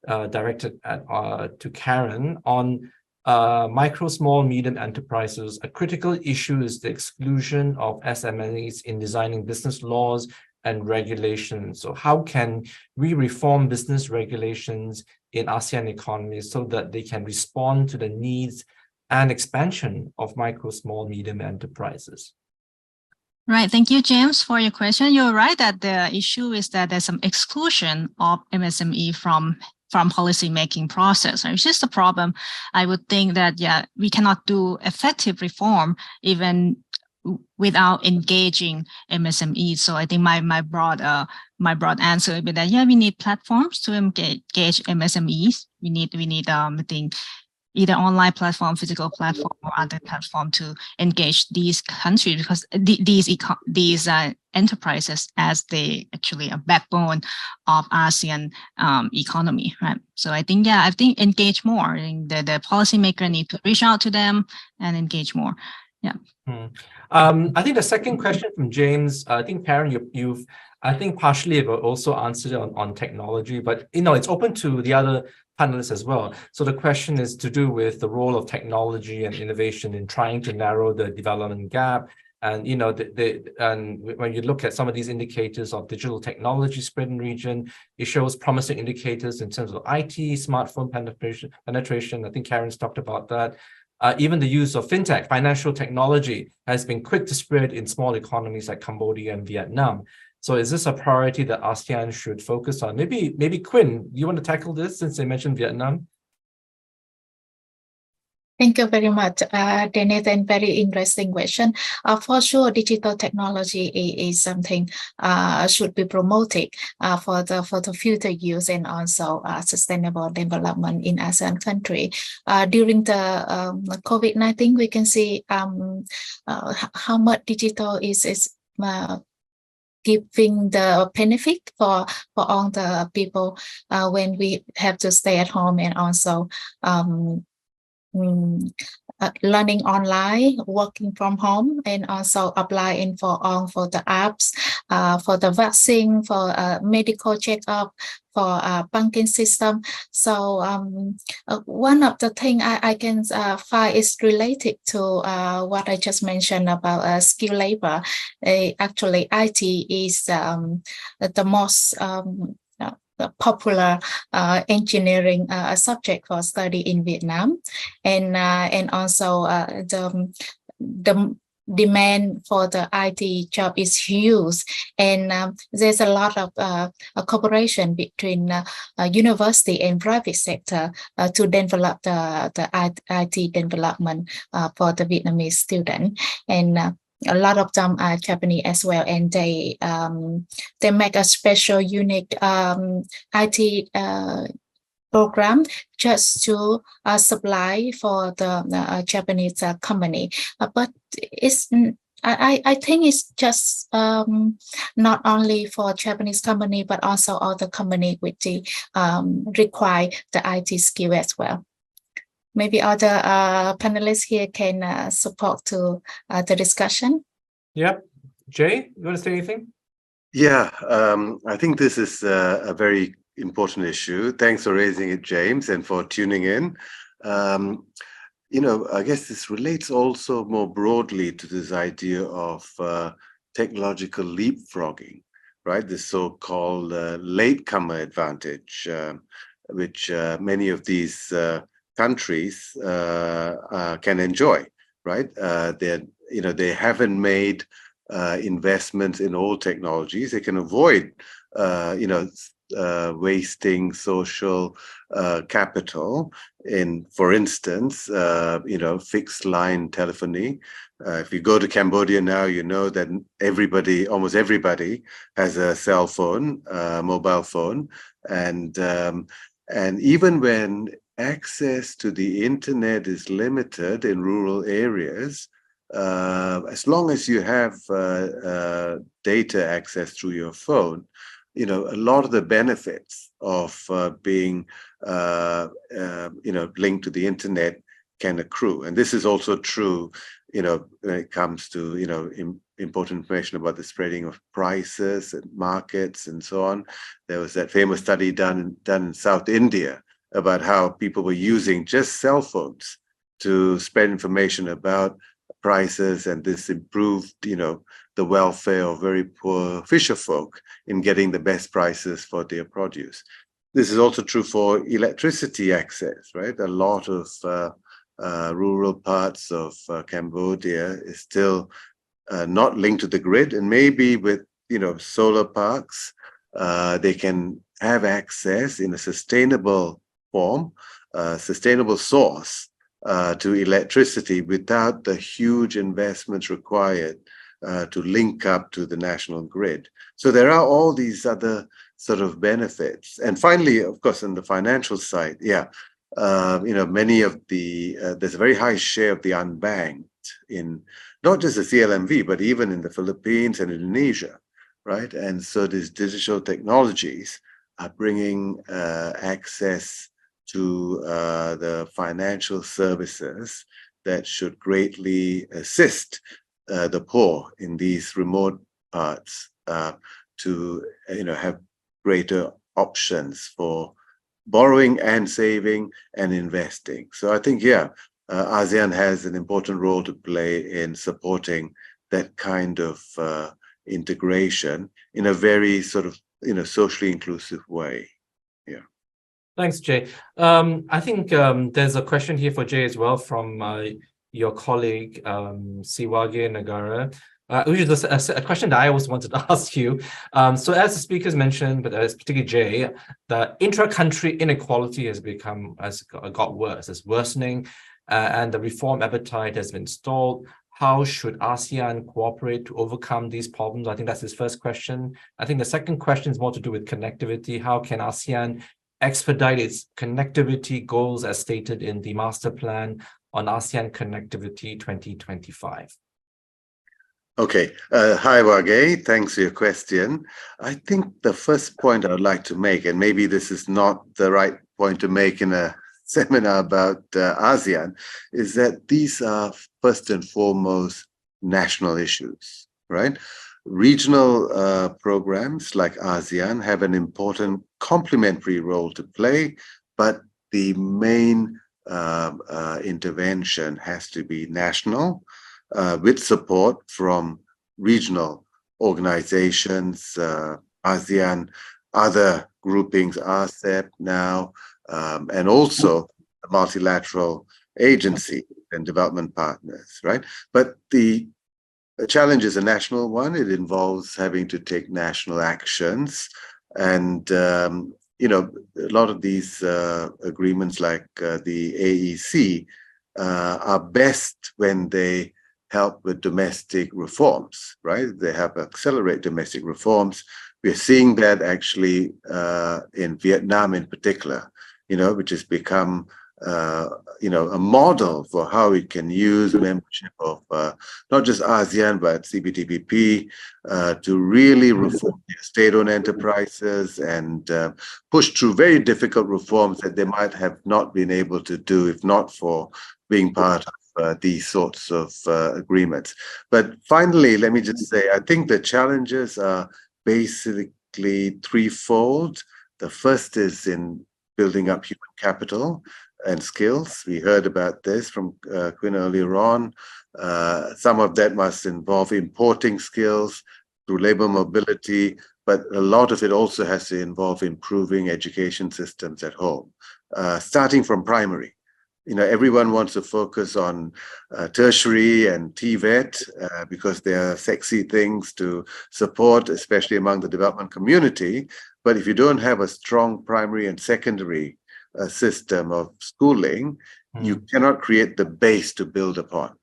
A: directed at to Karen on micro, small, medium enterprises. A critical issue is the exclusion of SMEs in designing business laws and regulations. So how can we reform business regulations in ASEAN economies so that they can respond to the needs and expansion of micro, small, medium enterprises?
C: Right. Thank you, James, for your question. You're right that the issue is that there's some exclusion of MSME from policy making process. It's just a problem. I would think that, yeah, we cannot do effective reform even without engaging MSMEs. So I think my broad answer would be that, yeah, we need platforms to engage MSMEs. We need I think either online platform, physical platform, or other platform to engage these countries, because these enterprises as they actually a backbone of ASEAN economy, right? So I think, yeah, engage more. The policymaker need to reach out to them and engage more. Yeah.
A: I think the second question from James, I think Karen, you've I think partially have also answered it on technology, but it's open to the other panelists as well. So the question is to do with the role of technology and innovation in trying to narrow the development gap. And and when you look at some of these indicators of digital technology spread in region, it shows promising indicators in terms of IT, smartphone penetration. I think Karen's talked about that. Even the use of fintech, financial technology, has been quick to spread in small economies like Cambodia and Vietnam. So is this a priority that ASEAN should focus on? Maybe Quinn, you want to tackle this since they mentioned Vietnam?
D: Thank you very much, Dennis, and very interesting question. For sure, digital technology is something should be promoted for the future use and also sustainable development in ASEAN country. During the COVID-19, we can see how much digital is giving the benefit for all the people when we have to stay at home, and also learning online, working from home, and also applying for the apps, for the vaccine, for medical checkup, for banking system. So one of the things I can find is related to what I just mentioned about skilled labor. Actually, IT is the most popular engineering subject for study in Vietnam, and also the demand for the IT job is huge, and there's a lot of cooperation between university and private sector to develop the IT development for the Vietnamese student, and a lot of them are Japanese as well, and they make a special unique IT program just to supply for the Japanese company. But I think it's just not only for Japanese company, but also other company which require the IT skill as well. Maybe other panelists here can support to the discussion.
A: Yep. Jay, you want to say anything?
B: Yeah, I think this is a very important issue. Thanks for raising it, James, and for tuning in. I guess this relates also more broadly to this idea of technological leapfrogging, right? The so-called latecomer advantage, which many of these countries can enjoy, right? They haven't made investments in old technologies. They can avoid, wasting social capital in, for instance, fixed line telephony. If you go to Cambodia now, you know that almost everybody has a cell phone, mobile phone, and even when access to the internet is limited in rural areas, as long as you have data access through your phone, a lot of the benefits of being linked to the internet can accrue. And this is also true when it comes to important information about the spreading of prices and markets and so on. There was that famous study done in South India about how people were using just cell phones to spread information about prices, and this improved, the welfare of very poor fisher folk in getting the best prices for their produce. This is also true for electricity access, right? A lot of rural parts of Cambodia is still not linked to the grid, and maybe with solar parks, they can have access in a sustainable form, sustainable source to electricity without the huge investments required to link up to the national grid. So there are all these other sort of benefits. And finally, of course, on the financial side, many of the, there's a very high share of the unbanked in not just the CLMV, but even in the Philippines and Indonesia, right? And so these digital technologies are bringing access to the financial services that should greatly assist the poor in these remote parts to have greater options for borrowing and saving and investing. So I think, ASEAN has an important role to play in supporting that kind of integration in a very sort of socially inclusive way. Yeah.
A: Thanks, Jay. I think there's a question here for Jay as well from your colleague Siwage Nagara, which is a question that I always wanted to ask you. So as the speakers mentioned, but as particularly Jay, the intra-country inequality has got worse. It's worsening, and the reform appetite has been stalled. How should ASEAN cooperate to overcome these problems? I think that's his first question. I think the second question is more to do with connectivity. How can ASEAN expedite its connectivity goals as stated in the master plan on ASEAN Connectivity 2025?
B: Okay. Hi, Wage. Thanks for your question. I think the first point I would like to make, and maybe this is not the right point to make in a seminar about ASEAN, is that these are first and foremost national issues, right? Regional programs like ASEAN have an important complementary role to play, but the main intervention has to be national, with support from regional organizations, ASEAN, other groupings, RCEP now, and also multilateral agency and development partners, right? But the challenge is a national one. It involves having to take national actions. And, a lot of these agreements like the AEC are best when they help with domestic reforms, right? They help accelerate domestic reforms. We're seeing that actually in Vietnam in particular, which has become, a model for how we can use membership of not just ASEAN, but CPTPP to really reform state-owned enterprises and push through very difficult reforms that they might have not been able to do if not for being part of these sorts of agreements. But finally, let me just say, I think the challenges are basically threefold. The first is in building up human capital and skills. We heard about this from Quinn earlier on. Some of that must involve importing skills through labor mobility, but a lot of it also has to involve improving education systems at home, starting from primary. Everyone wants to focus on tertiary and TVET because they are sexy things to support, especially among the development community. But if you don't have a strong primary and secondary system of schooling, you cannot create the base to build upon.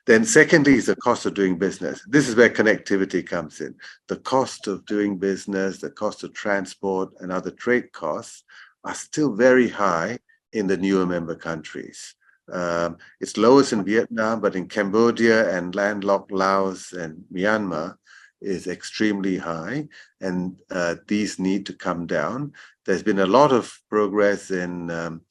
B: Then secondly is the cost of doing business. This is where connectivity comes in. The cost of doing business, the cost of transport and other trade costs are still very high in the newer member countries. It's lowest in Vietnam, but in Cambodia and landlocked Laos and Myanmar is extremely high, and these need to come down. There's been a lot of progress in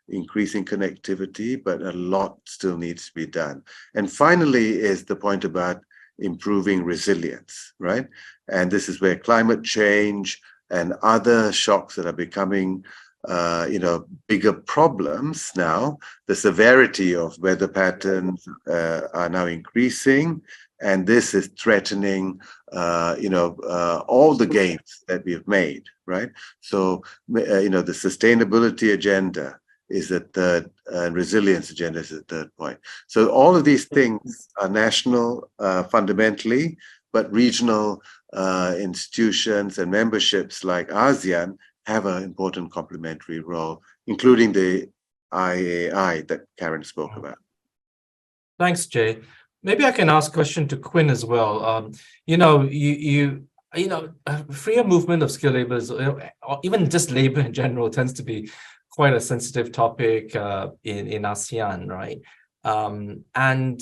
B: increasing connectivity, but a lot still needs to be done. And finally is the point about improving resilience, right? And this is where climate change and other shocks that are becoming bigger problems now. The severity of weather patterns are now increasing, and this is threatening, all the gains that we've made, right? So, the sustainability agenda is the third, and resilience agenda is the third point. So all of these things are national fundamentally, but regional institutions and memberships like ASEAN have an important complementary role, including the IAI that Karen spoke about.
A: Thanks, Jay. Maybe I can ask a question to Quinn as well. Freer movement of skilled labor, or even just labor in general, tends to be quite a sensitive topic in ASEAN, right? And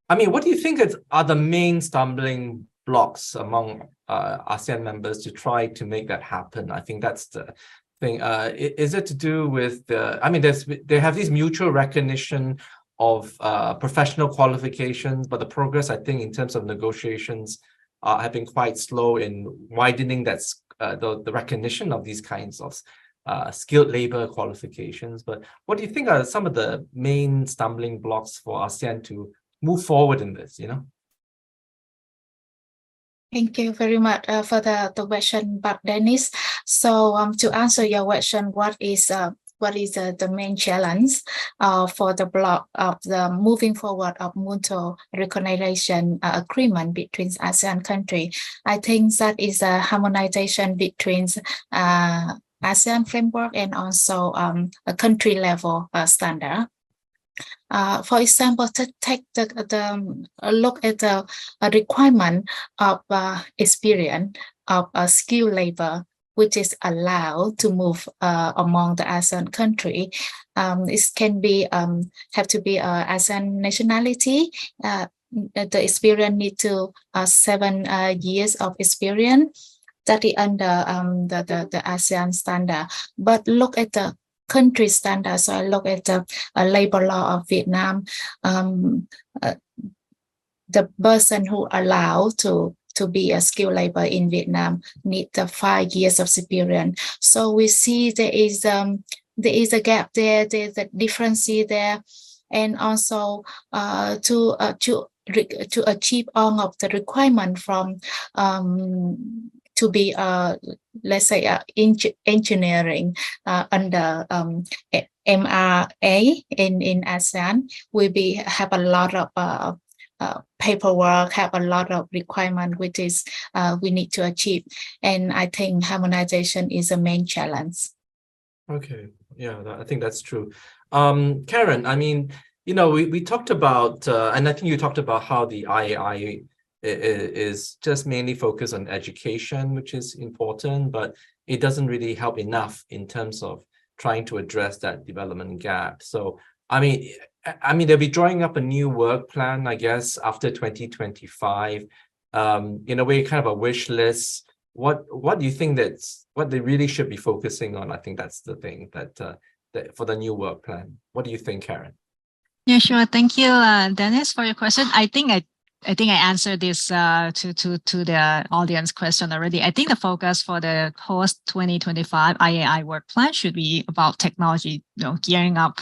A: I mean, what do you think are the main stumbling blocks among ASEAN members to try to make that happen? I think that's the thing. Is it to do with they have these mutual recognition of professional qualifications, but the progress, I think, in terms of negotiations have been quite slow in widening the recognition of these kinds of skilled labor qualifications. But what do you think are some of the main stumbling blocks for ASEAN to move forward in this,
D: Thank you very much for the question, Dennis. So to answer your question, what is the main challenge for the block of the moving forward of mutual recognition agreement between ASEAN countries? I think that is a harmonization between ASEAN framework and also a country level standard. For example, to take a look at the requirement of experience of skilled labor, which is allowed to move among the ASEAN country. It can be have to be ASEAN nationality. The experience need to 7 years of experience. That is under the ASEAN standard. But look at the country standard. So I look at the labor law of Vietnam. The person who allowed to be a skilled labor in Vietnam need 5 years of experience. So we see there is a gap there. There's a difference there, and also to achieve all of the requirement from to be let's say engineering under MRA in ASEAN will have a lot of paperwork, have a lot of requirement, which is we need to achieve. And I think harmonization is a main challenge.
A: Okay, yeah, I think that's true. Karen, I mean, we talked about, and I think you talked about how the IAI is just mainly focused on education, which is important, but it doesn't really help enough in terms of trying to address that development gap. So, I mean, they'll be drawing up a new work plan, I guess, after 2025. In a way, kind of a wish list. What do you think what they really should be focusing on? I think that's the thing that for the new work plan. What do you think, Karen?
C: Yeah, sure. Thank you, Dennis, for your question. I think I answered this to the audience question already. I think the focus for the post-2025 IAI work plan should be about technology, gearing up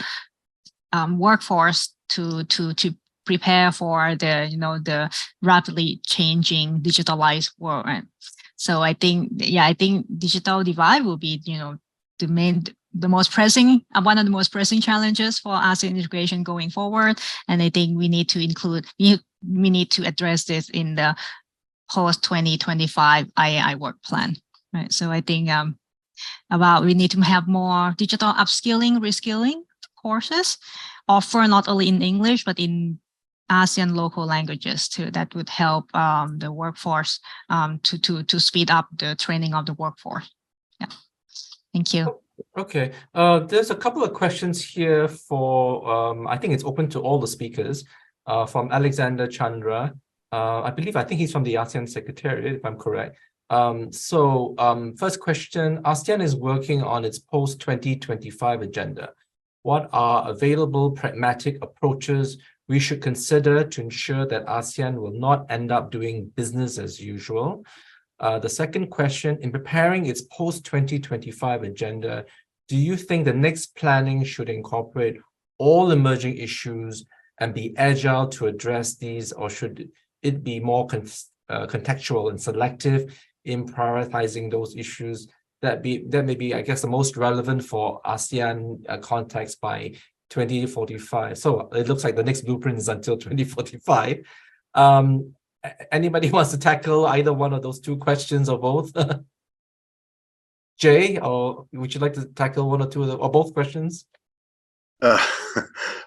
C: workforce to prepare for the rapidly changing digitalized world. Right? So I think digital divide will be one of the most pressing challenges for ASEAN integration going forward. And I think we need to address this in the post-2025 IAI work plan. Right. So I think we need to have more digital upskilling, reskilling courses offer not only in English but in ASEAN local languages too. That would help the workforce to speed up the training of the workforce. Yeah. Thank you.
A: Okay. There's a couple of questions here for I think it's open to all the speakers. From Alexander Chandra. I think he's from the ASEAN Secretariat, if I'm correct. First question, ASEAN is working on its post-2025 agenda. What are available pragmatic approaches we should consider to ensure that ASEAN will not end up doing business as usual? The second question, in preparing its post-2025 agenda, do you think the next planning should incorporate all emerging issues and be agile to address these, or should it be more contextual and selective in prioritizing those issues that may be, I guess, the most relevant for ASEAN context by 2045? So it looks like the next blueprint is until 2045. Anybody wants to tackle either one of those two questions or both? Jay, or would you like to tackle one or two of or both questions?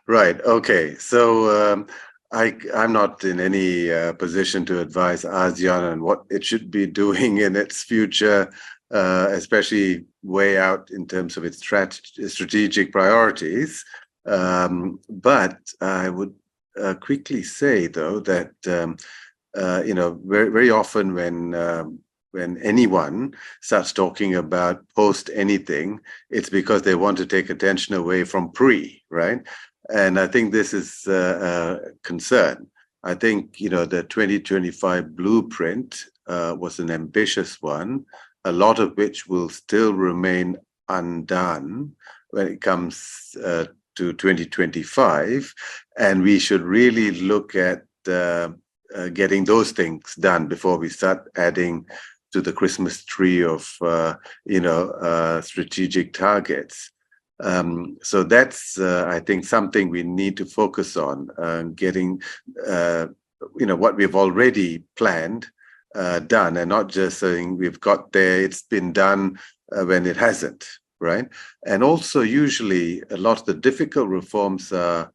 B: Right. Okay. So I'm not in any position to advise ASEAN on what it should be doing in its future, especially way out in terms of its strategic priorities. But I would quickly say, though, that very often when anyone starts talking about post anything, it's because they want to take attention away from pre, right? And I think this is a concern. I think, the 2025 blueprint was an ambitious one, a lot of which will still remain undone when it comes to 2025. And we should really look at getting those things done before we start adding to the Christmas tree of, strategic targets. So that's, I think, something we need to focus on, getting, what we've already planned done, and not just saying we've got there, it's been done when it hasn't, right? And also, usually, a lot of the difficult reforms are,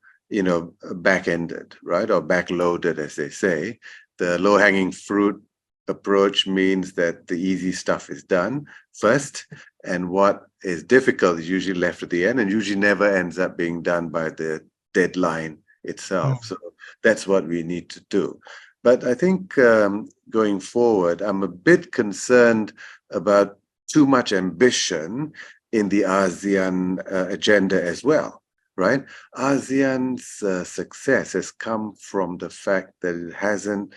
B: back-ended, right, or back-loaded, as they say. The low-hanging fruit approach means that the easy stuff is done first, and what is difficult is usually left at the end, and usually never ends up being done by the deadline itself. So that's what we need to do. But I think going forward, I'm a bit concerned about too much ambition in the ASEAN agenda as well, right? ASEAN's success has come from the fact that it hasn't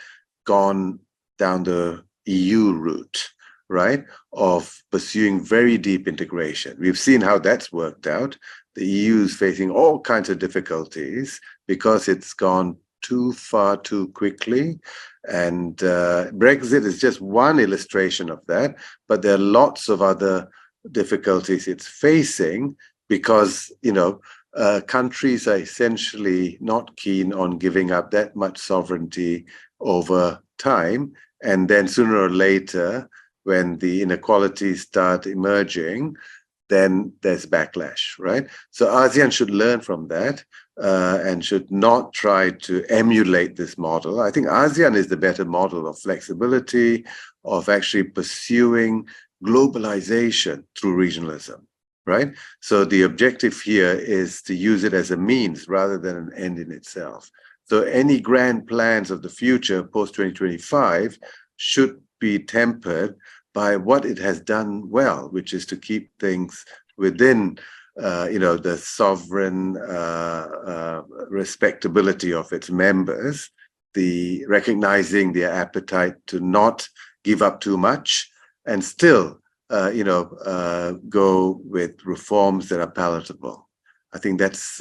B: gone down the EU route, right, of pursuing very deep integration. We've seen how that's worked out. The EU is facing all kinds of difficulties because it's gone too far too quickly. And Brexit is just one illustration of that, but there are lots of other difficulties it's facing because, countries are essentially not keen on giving up that much sovereignty over time. And then sooner or later, when the inequalities start emerging, then there's backlash, right? So ASEAN should learn from that and should not try to emulate this model. I think ASEAN is the better model of flexibility, of actually pursuing globalization through regionalism, right? So the objective here is to use it as a means rather than an end in itself. So any grand plans of the future post-2025 should be tempered by what it has done well, which is to keep things within, the sovereign respectability of its members, the recognizing their appetite to not give up too much, and still, go with reforms that are palatable. I think that's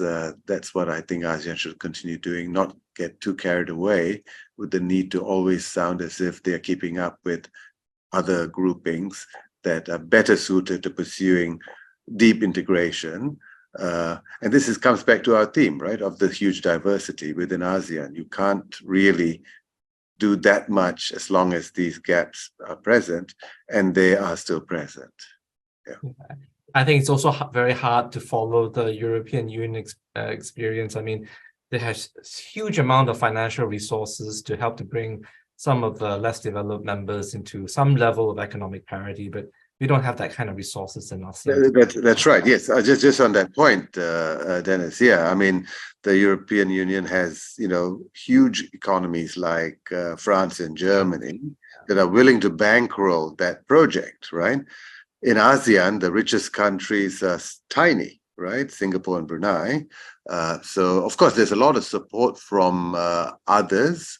B: what I think ASEAN should continue doing, not get too carried away with the need to always sound as if they're keeping up with other groupings that are better suited to pursuing deep integration. And this comes back to our theme, right, of the huge diversity within ASEAN. You can't really do that much as long as these gaps are present, and they are still present. Yeah.
A: I think it's also very hard to follow the European Union experience. I mean, they have huge amount of financial resources to help to bring some of the less developed members into some level of economic parity, but we don't have that kind of resources in ASEAN.
B: That's right. Yes, just on that point, Dennis. Yeah, I mean, the European Union has huge economies like France and Germany that are willing to bankroll that project, right? In ASEAN, the richest countries are tiny, right? Singapore and Brunei. So, of course, there's a lot of support from others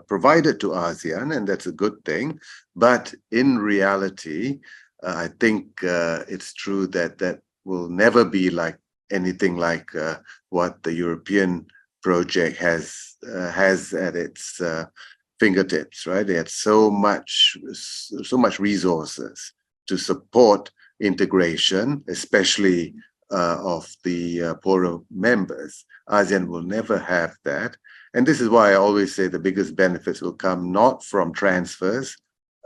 B: provided to ASEAN, and that's a good thing. But in reality, I think it's true that that will never be like anything like what the European project has at its fingertips, right? They had so much resources to support integration, especially of the poorer members. ASEAN will never have that. And this is why I always say the biggest benefits will come not from transfers,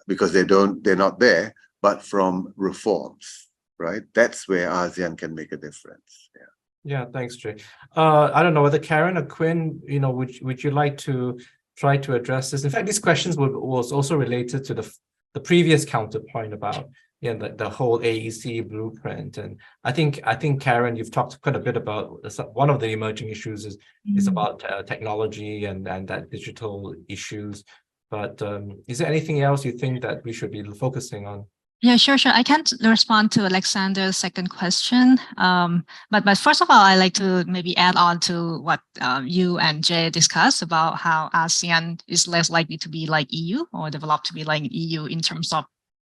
B: because they're not there, but from reforms, right? That's where ASEAN can make a difference. Yeah.
A: Yeah, thanks, Jay. I don't know whether Karen or Quinn, would you like to try to address this? In fact, these questions was also related to the previous counterpoint about the whole AEC blueprint. And I think Karen, you've talked quite a bit about one of the emerging issues is about technology and that digital issues. But is there anything else you think that we should be focusing on?
C: Yeah, sure. I can't respond to Alexander's second question. But first of all, I'd like to maybe add on to what you and Jay discussed about how ASEAN is less likely to be like EU or develop to be like EU in terms of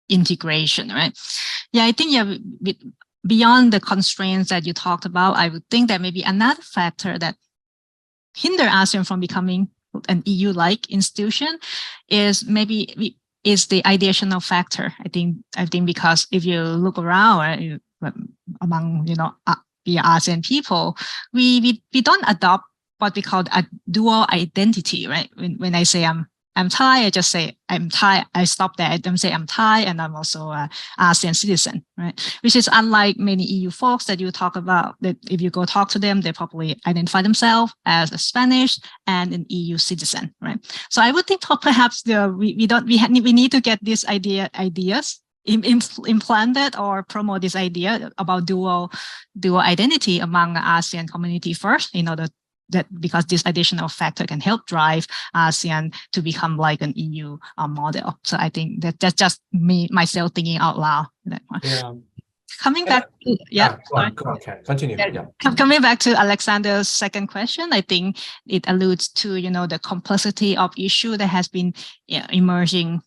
C: integration, right? Yeah, I think beyond the constraints that you talked about, I would think that maybe another factor that hinder ASEAN from becoming an EU-like institution is maybe is the ideational factor. I think because if you look around among the ASEAN people, we don't adopt what we call a dual identity, right? When I say I'm Thai, I just say I'm Thai. I stop there. I don't say I'm Thai and I'm also an ASEAN citizen, right? Which is unlike many EU folks that you talk about, that if you go talk to them, they probably identify themselves as a Spanish and an EU citizen, right? So I would think perhaps we need to get these ideas implanted or promote this idea about dual identity among the ASEAN community first, in order that because this additional factor can help drive ASEAN to become like an EU model. So I think that's just myself thinking out loud.
A: Yeah.
C: Coming back to,
A: go on, continue. Yeah.
C: Coming back to Alexander's second question, I think it alludes to the complexity of issue that has been emerging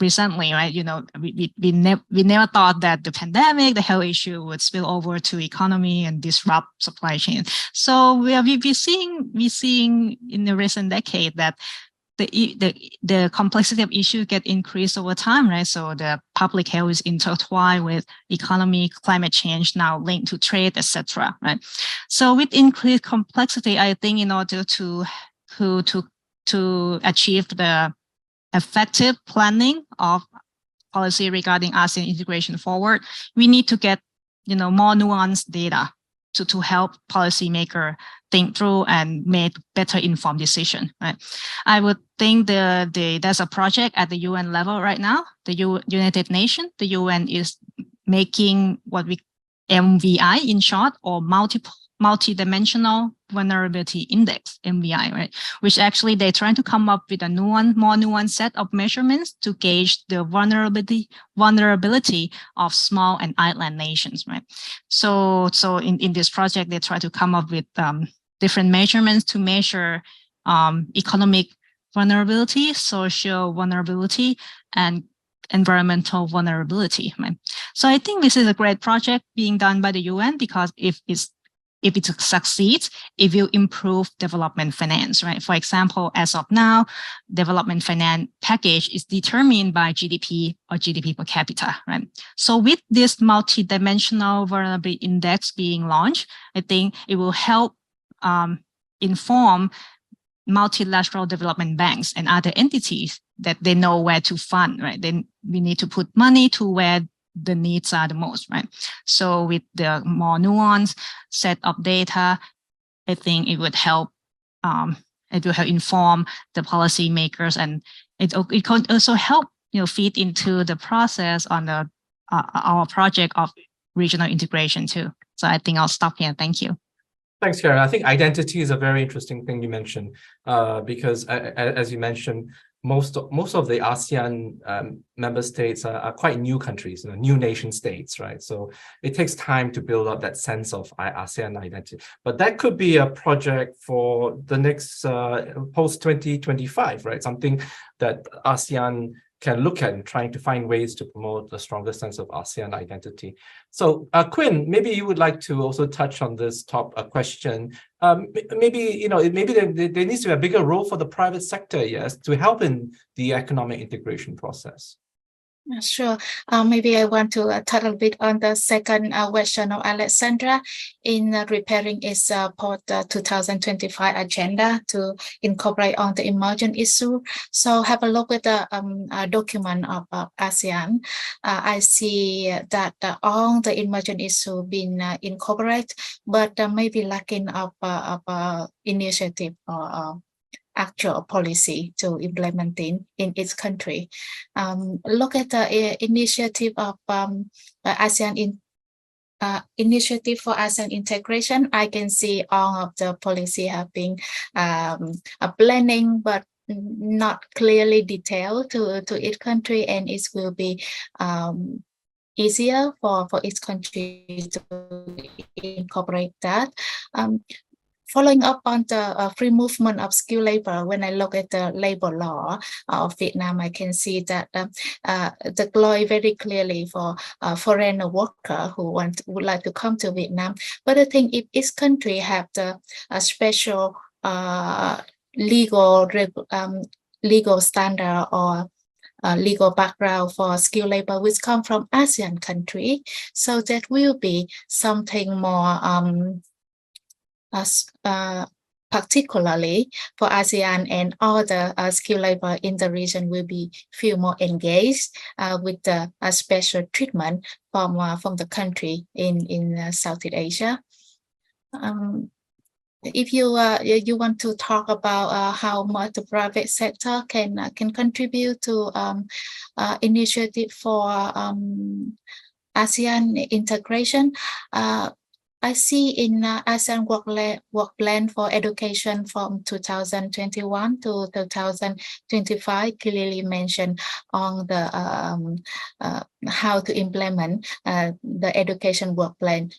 C: recently, right? We never thought that the pandemic, the health issue would spill over to economy and disrupt supply chain. So we're seeing in the recent decade that the complexity of issue get increased over time, right? So the public health is intertwined with economy, climate change, now linked to trade, etc. Right? So with increased complexity, I think in order to achieve the effective planning of policy regarding ASEAN integration forward, we need to get more nuanced data to help policymaker think through and make better informed decision. Right? I would think there's a project at the UN level right now. The United Nations, the UN is making what we MVI in short, or multi-dimensional vulnerability index, MVI, right? Which actually they're trying to come up with a more nuanced set of measurements to gauge the vulnerability of small and island nations, right? So in this project, they try to come up with different measurements to measure economic vulnerability, social vulnerability, and environmental vulnerability. Right? So I think this is a great project being done by the UN, because if it succeeds, it will improve development finance, right? For example, as of now, development finance package is determined by GDP or GDP per capita, right? So with this multidimensional vulnerability index being launched, I think it will help inform multilateral development banks and other entities that they know where to fund, right? Then we need to put money to where the needs are the most, right? So with the more nuanced set of data, I think it would help. It will help inform the policymakers, and it can also help feed into the process on our project of regional integration too. So I think I'll stop here. Thank you.
A: Thanks, Karen. I think identity is a very interesting thing you mentioned, because as you mentioned, most of the ASEAN member states are quite new countries, new nation states, right? So it takes time to build up that sense of ASEAN identity. But that could be a project for the next post 2025, right? Something that ASEAN can look at and trying to find ways to promote a stronger sense of ASEAN identity. So Quinn, maybe you would like to also touch on this question. Maybe there needs to be a bigger role for the private sector, yes, to help in the economic integration process.
D: Sure. Maybe I want to touch a bit on the second question of Alexandra in preparing its post-2025 agenda to incorporate on the emerging issue. So have a look at the document of ASEAN. I see that all the emerging issue been incorporated, but maybe lacking of initiative or actual policy to implement in its country. Look at the initiative of ASEAN initiative for ASEAN integration. I can see all of the policy have been planning, but not clearly detailed to each country, and it will be easier for each country to incorporate that. Following up on the free movement of skilled labor, when I look at the labor law of Vietnam, I can see that the law very clearly for foreign worker who would like to come to Vietnam. But I think if each country have the special legal standard or legal background for skilled labor which come from ASEAN country, so that will be something more particularly for ASEAN, and all the skilled labor in the region will feel more engaged with the special treatment from the country in Southeast Asia. If you want to talk about how much the private sector can contribute to initiative for ASEAN integration, I see in ASEAN work plan for education from 2021 to 2025 clearly mentioned on the how to implement the education work plan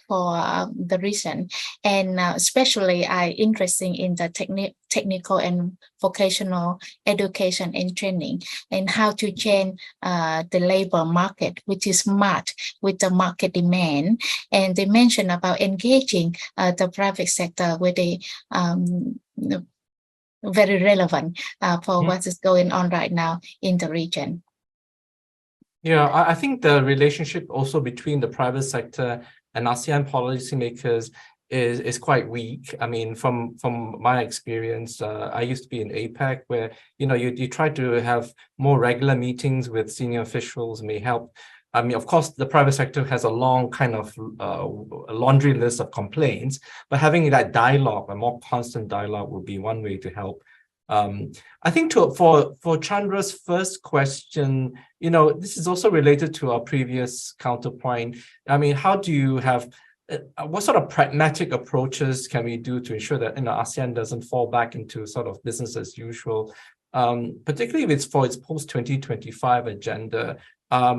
D: for the region, and especially I interested in the technical and vocational education and training, and how to change the labor market, which is matched with the market demand. And they mentioned about engaging the private sector with the very relevant for what is going on right now in the region.
A: Yeah, I think the relationship also between the private sector and ASEAN policymakers is quite weak. I mean, from my experience, I used to be in APEC, where you try to have more regular meetings with senior officials, may help. I mean, of course, the private sector has a long kind of laundry list of complaints, but having that dialogue, a more constant dialogue, would be one way to help. I think for Chandra's first question, this is also related to our previous counterpoint. I mean, how do you have, what sort of pragmatic approaches can we do to ensure that ASEAN doesn't fall back into sort of business as usual, particularly if it's for its post-2025 agenda?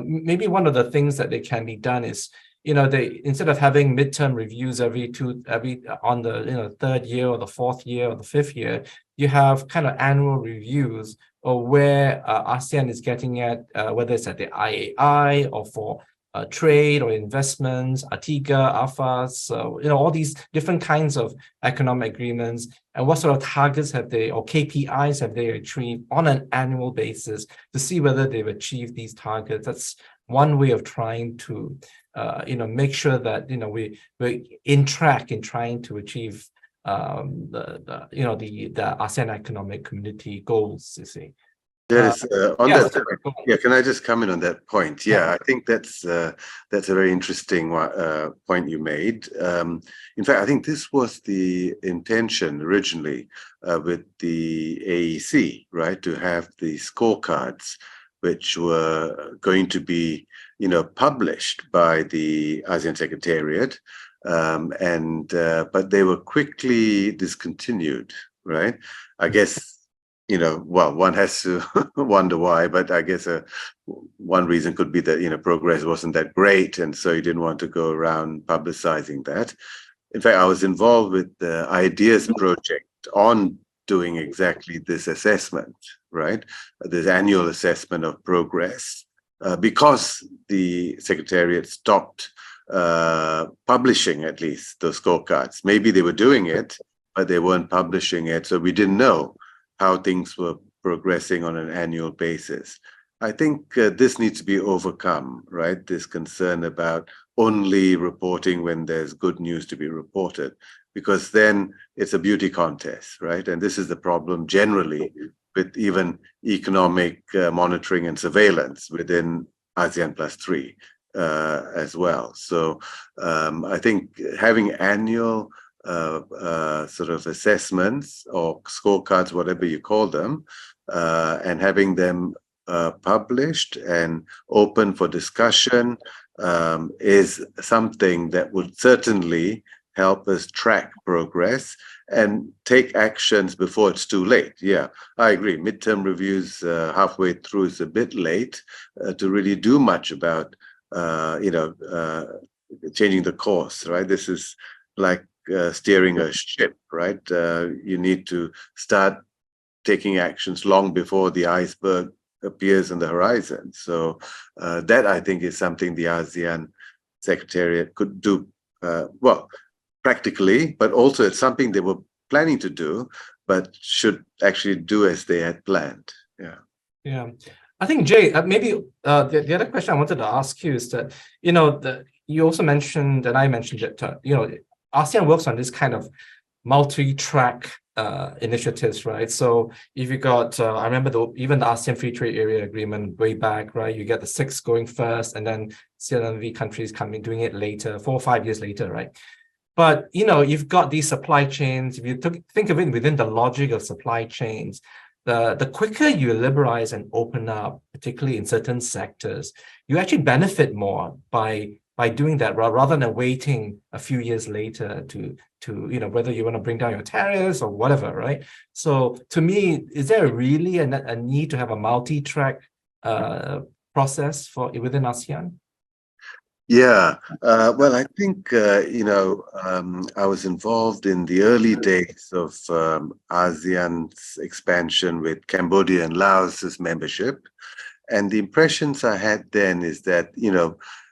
A: Maybe one of the things that they can be done is, they, instead of having midterm reviews every on the third year or the fourth year or the fifth year, you have kind of annual reviews of where ASEAN is getting at, whether it's at the IAI or for trade or investments, ATIGA, AFAS, all these different kinds of economic agreements, and what sort of targets have they, or KPIs have they achieved on an annual basis to see whether they've achieved these targets. That's one way of trying to make sure that we're in track in trying to achieve the ASEAN Economic Community goals, you see.
B: Yes, on that, can I just comment on that point? Yeah, I think that's a very interesting point you made. In fact, I think this was the intention originally with the AEC, right, to have the scorecards, which were going to be, published by the ASEAN Secretariat, but they were quickly discontinued, right? I guess well, one has to wonder why, but I guess one reason could be that, progress wasn't that great. And so you didn't want to go around publicizing that. In fact, I was involved with the Ideas project on doing exactly this assessment, right? This annual assessment of progress, because the Secretariat stopped publishing at least those scorecards. Maybe they were doing it, but they weren't publishing it. So we didn't know how things were progressing on an annual basis. I think this needs to be overcome, right? This concern about only reporting when there's good news to be reported, because then it's a beauty contest, right? And this is the problem generally with even economic monitoring and surveillance within ASEAN Plus 3 as well. So I think having annual sort of assessments or scorecards, whatever you call them, and having them published and open for discussion is something that would certainly help us track progress and take actions before it's too late. Yeah, I agree. Midterm reviews halfway through is a bit late to really do much about, changing the course, right? This is like steering a ship, right? You need to start taking actions long before the iceberg appears on the horizon. So that, I think, is something the ASEAN Secretariat could do, well, practically, but also it's something they were planning to do, but should actually do as they had planned. Yeah.
A: Yeah. I think, Jay, maybe the other question I wanted to ask you is that, you also mentioned, and I mentioned that, ASEAN works on this kind of multi-track initiatives, right? So if you got, I remember even the ASEAN Free Trade Area Agreement way back, right? You get the 6 going first, and then CLMV countries coming doing it later, 4 or 5 years later, right? But you've got these supply chains. If you think of it within the logic of supply chains, the quicker you liberalize and open up, particularly in certain sectors, you actually benefit more by doing that rather than waiting a few years later to whether you want to bring down your tariffs or whatever, right? So to me, is there really a need to have a multi-track process within ASEAN?
B: Yeah, well, I think, I was involved in the early days of ASEAN's expansion with Cambodia and Laos's membership. And the impressions I had then is that,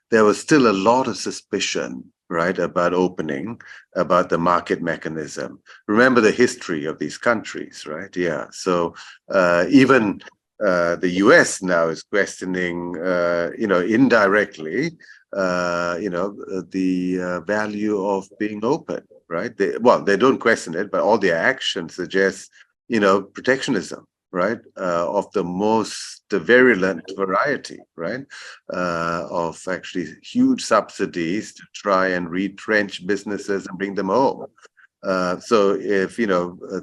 B: there was still a lot of suspicion, right, about opening, about the market mechanism. Remember the history of these countries, right? Yeah. So even the US now is questioning, indirectly, the value of being open, right? They don't question it, but all their actions suggest, protectionism, right? Of the most virulent variety, right? Of actually huge subsidies to try and retrench businesses and bring them home. So if,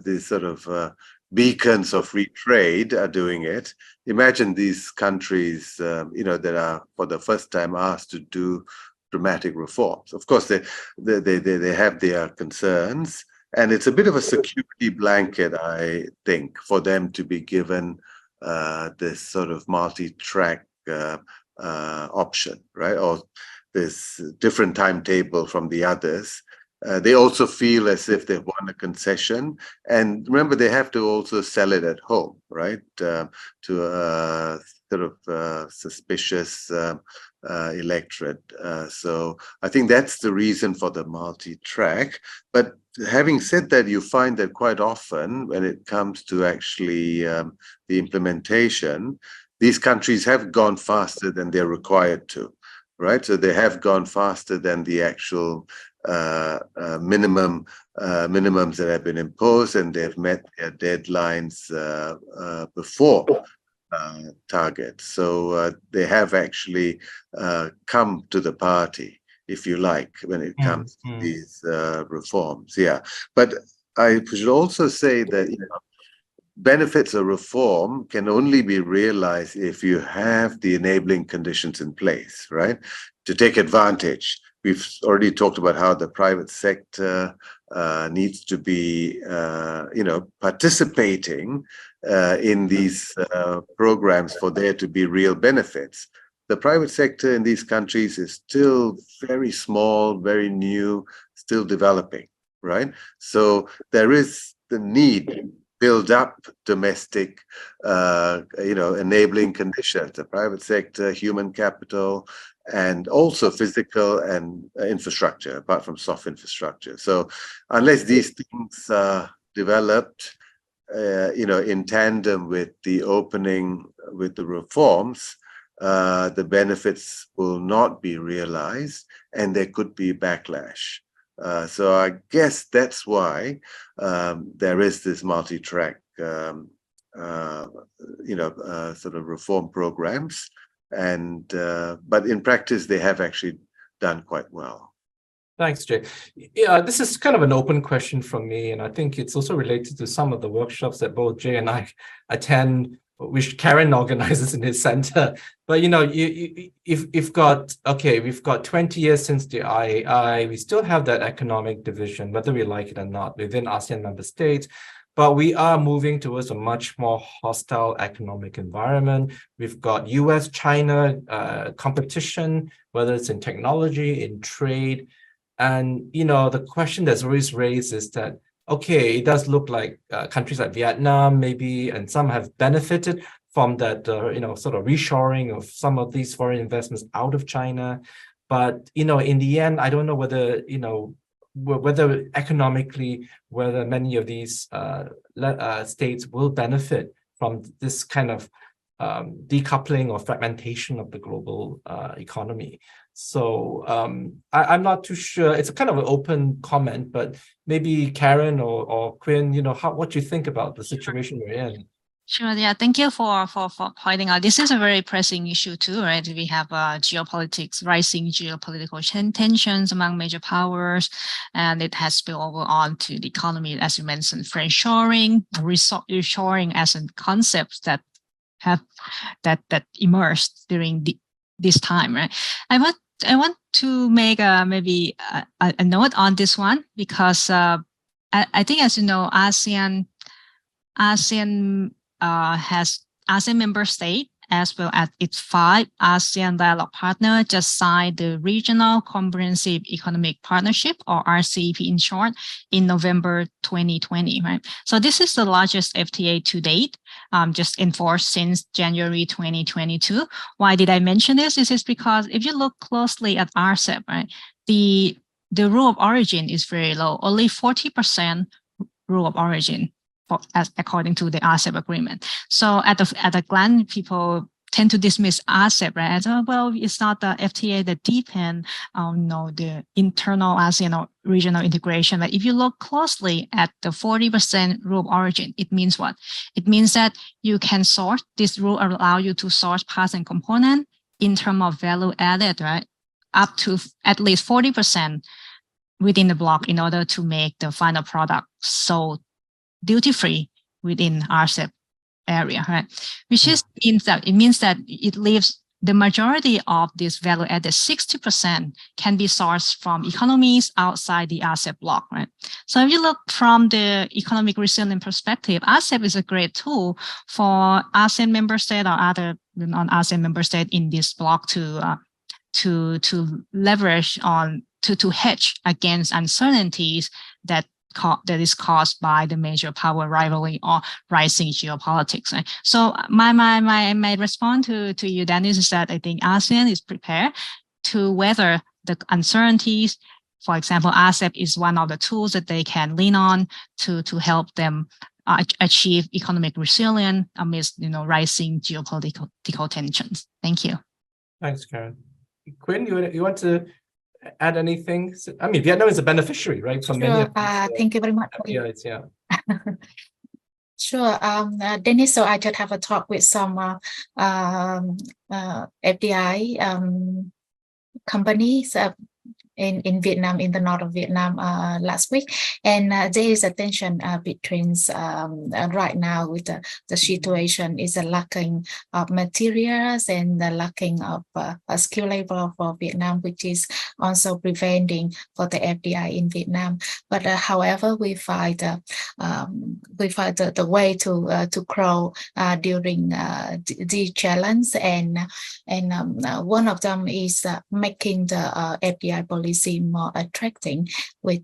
B: these sort of beacons of free trade are doing it, imagine these countries, that are for the first time asked to do dramatic reforms. Of course, they have their concerns, and it's a bit of a security blanket, I think, for them to be given this sort of multi-track option, right? Or this different timetable from the others. They also feel as if they've won a concession. And remember, they have to also sell it at home, right? To a sort of suspicious electorate. So I think that's the reason for the multi-track. But having said that, you find that quite often when it comes to actually the implementation, these countries have gone faster than they're required to, right? So they have gone faster than the actual minimums that have been imposed, and they've met their deadlines before targets. So they have actually come to the party, if you like, when it comes to these reforms. Yeah, but I should also say that benefits of reform can only be realized if you have the enabling conditions in place, right? To take advantage. we've already talked about how the private sector needs to be, participating in these programs for there to be real benefits. The private sector in these countries is still very small, very new, still developing, right? So there is the need to build up domestic, enabling conditions, the private sector, human capital, and also physical and infrastructure, apart from soft infrastructure. So unless these things are developed, in tandem with the opening, with the reforms, the benefits will not be realized, and there could be backlash. So I guess that's why there is this multi-track, sort of reform programs, and but in practice they have actually done quite well.
A: Thanks, Jay. Yeah, this is kind of an open question from me, and I think it's also related to some of the workshops that both Jay and I attend, which Karen organizes in his center. But we've got 20 years since the IAI, we still have that economic division, whether we like it or not, within ASEAN member states. But we are moving towards a much more hostile economic environment. We've got US-China competition, whether it's in technology, in trade. And, the question that's always raised is that, okay, it does look like countries like Vietnam, maybe, and some have benefited from that, sort of reshoring of some of these foreign investments out of China. But, in the end, I don't know whether, whether economically, whether many of these states will benefit from this kind of decoupling or fragmentation of the global economy. So I'm not too sure. It's a kind of an open comment, but maybe Karen or Quinn, what do you think about the situation we're in?
C: Sure. Yeah. Thank you for pointing out. This is a very pressing issue too, right? We have geopolitics, rising geopolitical tensions among major powers, and it has spilled over on to the economy, as you mentioned, friendshoring, reshoring as a concept that emerged during this time, right? I want to make maybe a note on this one, because I think, as you know, ASEAN has ASEAN member state as well as its 5 ASEAN dialogue partners just signed the Regional Comprehensive Economic Partnership, or RCEP in short, in November 2020, right? So this is the largest FTA to date, just enforced since January 2022. Why did I mention this? This is because if you look closely at RCEP, right, the rule of origin is very low, only 40% rule of origin, according to the RCEP agreement. So at a glance, people tend to dismiss RCEP, right? As well, it's not the FTA that deepen the internal ASEAN or regional integration. But if you look closely at the 40% rule of origin, it means what? It means that you can source, this rule allow you to source parts and component in terms of value added, right? Up to at least 40% within the block in order to make the final product sold duty-free within RCEP area, right? Which means that it leaves the majority of this value added 60% can be sourced from economies outside the RCEP block, right? So if you look from the economic resilience perspective, RCEP is a great tool for ASEAN member state or other non-ASEAN member state in this block to leverage on to hedge against uncertainties that is caused by the major power rivalry or rising geopolitics. Right? So my response to you, Dennis, is that I think ASEAN is prepared to weather the uncertainties. For example, RCEP is one of the tools that they can lean on to help them achieve economic resilience amidst rising geopolitical tensions. Thank you.
A: Thanks, Karen. Quinn, you want to add anything? I mean, Vietnam is a beneficiary, right? From many of these,
D: thank you very much.
A: Yeah.
D: Sure. Dennis, so I just have a talk with some FDI companies in Vietnam, in the north of Vietnam last week, and there is a tension between right now with the situation is a lacking of materials and the lacking of a skill labor for Vietnam, which is also preventing for the FDI in Vietnam. But however, we find the way to grow during the challenge, and one of them is making the FDI policy more attracting with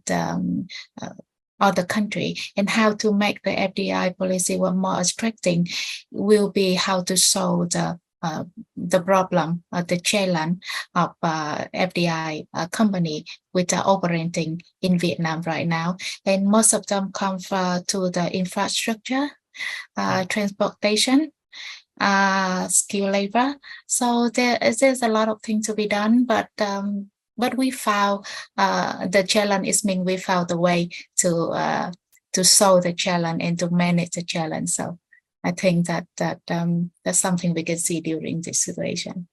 D: other country, and how to make the FDI policy more attracting will be how to solve the problem, the challenge of FDI company which are operating in Vietnam right now, and most of them come to the infrastructure, transportation, skill labor. So there's a lot of things to be done, but we found the challenge is mean we found the way to solve the challenge and to manage the challenge. So I think that that's something we can see during this situation.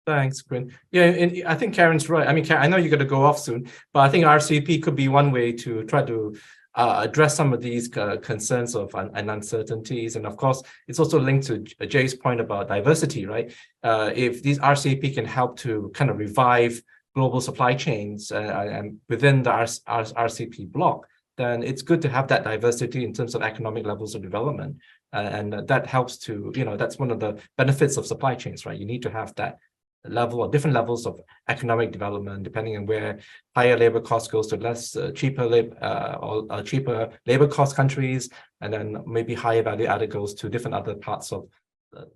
A: Thanks, Quinn. Yeah, and I think Karen's right. I mean, Karen, I know you're going to go off soon, but I think RCEP could be one way to try to address some of these concerns of and uncertainties. And of course, it's also linked to Jay's point about diversity, right? If these RCEP can help to kind of revive global supply chains and within the RCEP bloc, then it's good to have that diversity in terms of economic levels of development. And that helps to, that's one of the benefits of supply chains, right? You need to have that level or different levels of economic development, depending on where higher labor cost goes to less cheaper labor cost countries, and then maybe higher value added goes to different other parts of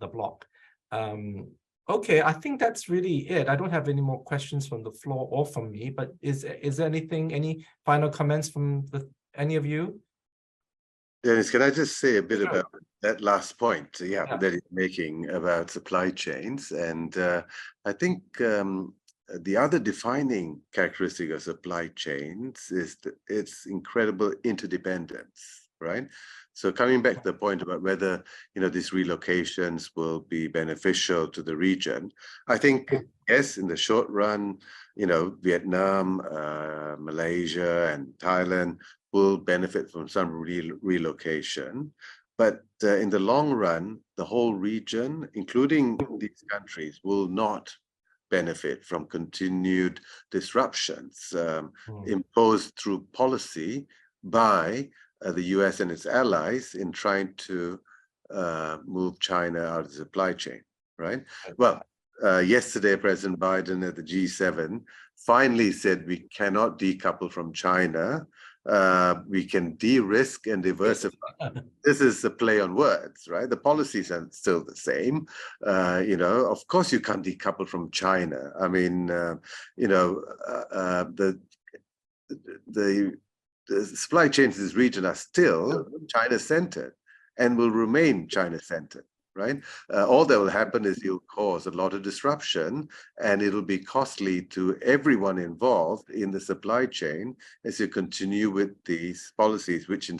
A: the bloc. Okay, I think that's really it. I don't have any more questions from the floor or from me, but is there anything, any final comments from any of you?
B: Dennis, can I just say a bit about that last point that you're making about supply chains? And I think the other defining characteristic of supply chains is its incredible interdependence, right? So coming back to the point about whether, these relocations will be beneficial to the region, I think, yes, in the short run, Vietnam, Malaysia, and Thailand will benefit from some relocation. But in the long run, the whole region, including these countries, will not benefit from continued disruptions imposed through policy by the US and its allies in trying to move China out of the supply chain, right? Well, yesterday, President Biden at the G7 finally said we cannot decouple from China. We can de-risk and diversify. This is a play on words, right? The policies are still the same. Of course you can't decouple from China. I mean, the supply chains in this region are still China-centered and will remain China-centered, right? All that will happen is you'll cause a lot of disruption, and it'll be costly to everyone involved in the supply chain as you continue with these policies, which in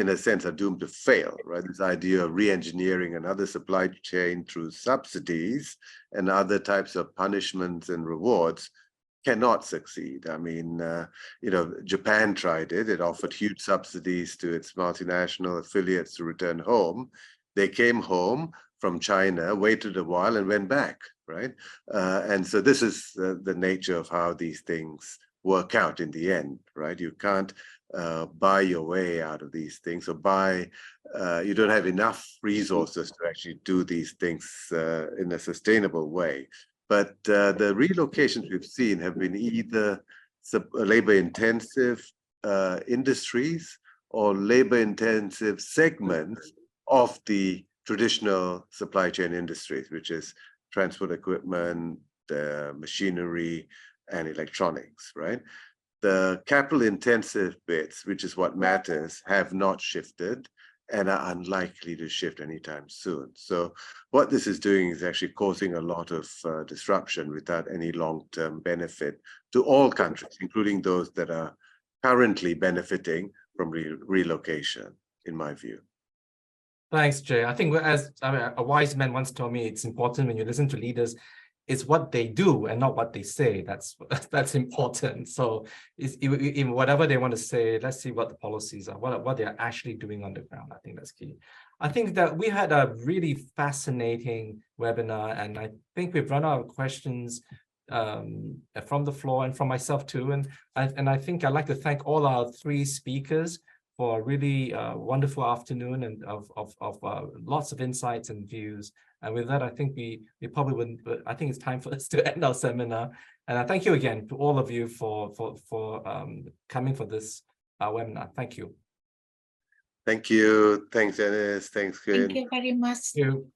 B: a sense are doomed to fail, right? This idea of re-engineering another supply chain through subsidies and other types of punishments and rewards cannot succeed. I mean, Japan tried it. It offered huge subsidies to its multinational affiliates to return home. They came home from China, waited a while, and went back, right? And so this is the nature of how these things work out in the end, right? You can't buy your way out of these things, or you don't have enough resources to actually do these things in a sustainable way. But the relocations we've seen have been either labor-intensive industries or labor-intensive segments of the traditional supply chain industries, which is transport equipment, machinery, and electronics, right? The capital-intensive bits, which is what matters, have not shifted and are unlikely to shift anytime soon. So what this is doing is actually causing a lot of disruption without any long-term benefit to all countries, including those that are currently benefiting from relocation, in my view.
A: Thanks, Jay. I think a wise man once told me, it's important when you listen to leaders, it's what they do and not what they say. That's important. So in whatever they want to say, let's see what the policies are, what they're actually doing on the ground. I think that's key. I think that we had a really fascinating webinar, and I think we've run out of questions from the floor and from myself too. And I think I'd like to thank all our three speakers for a really wonderful afternoon and of lots of insights and views. And with that, I think we probably wouldn't, but I think it's time for us to end our seminar. And I thank you again to all of you for coming for this webinar. Thank you.
B: Thank you. Thanks, Dennis. Thanks, Kuan.
D: Thank you very much.
A: Thank you.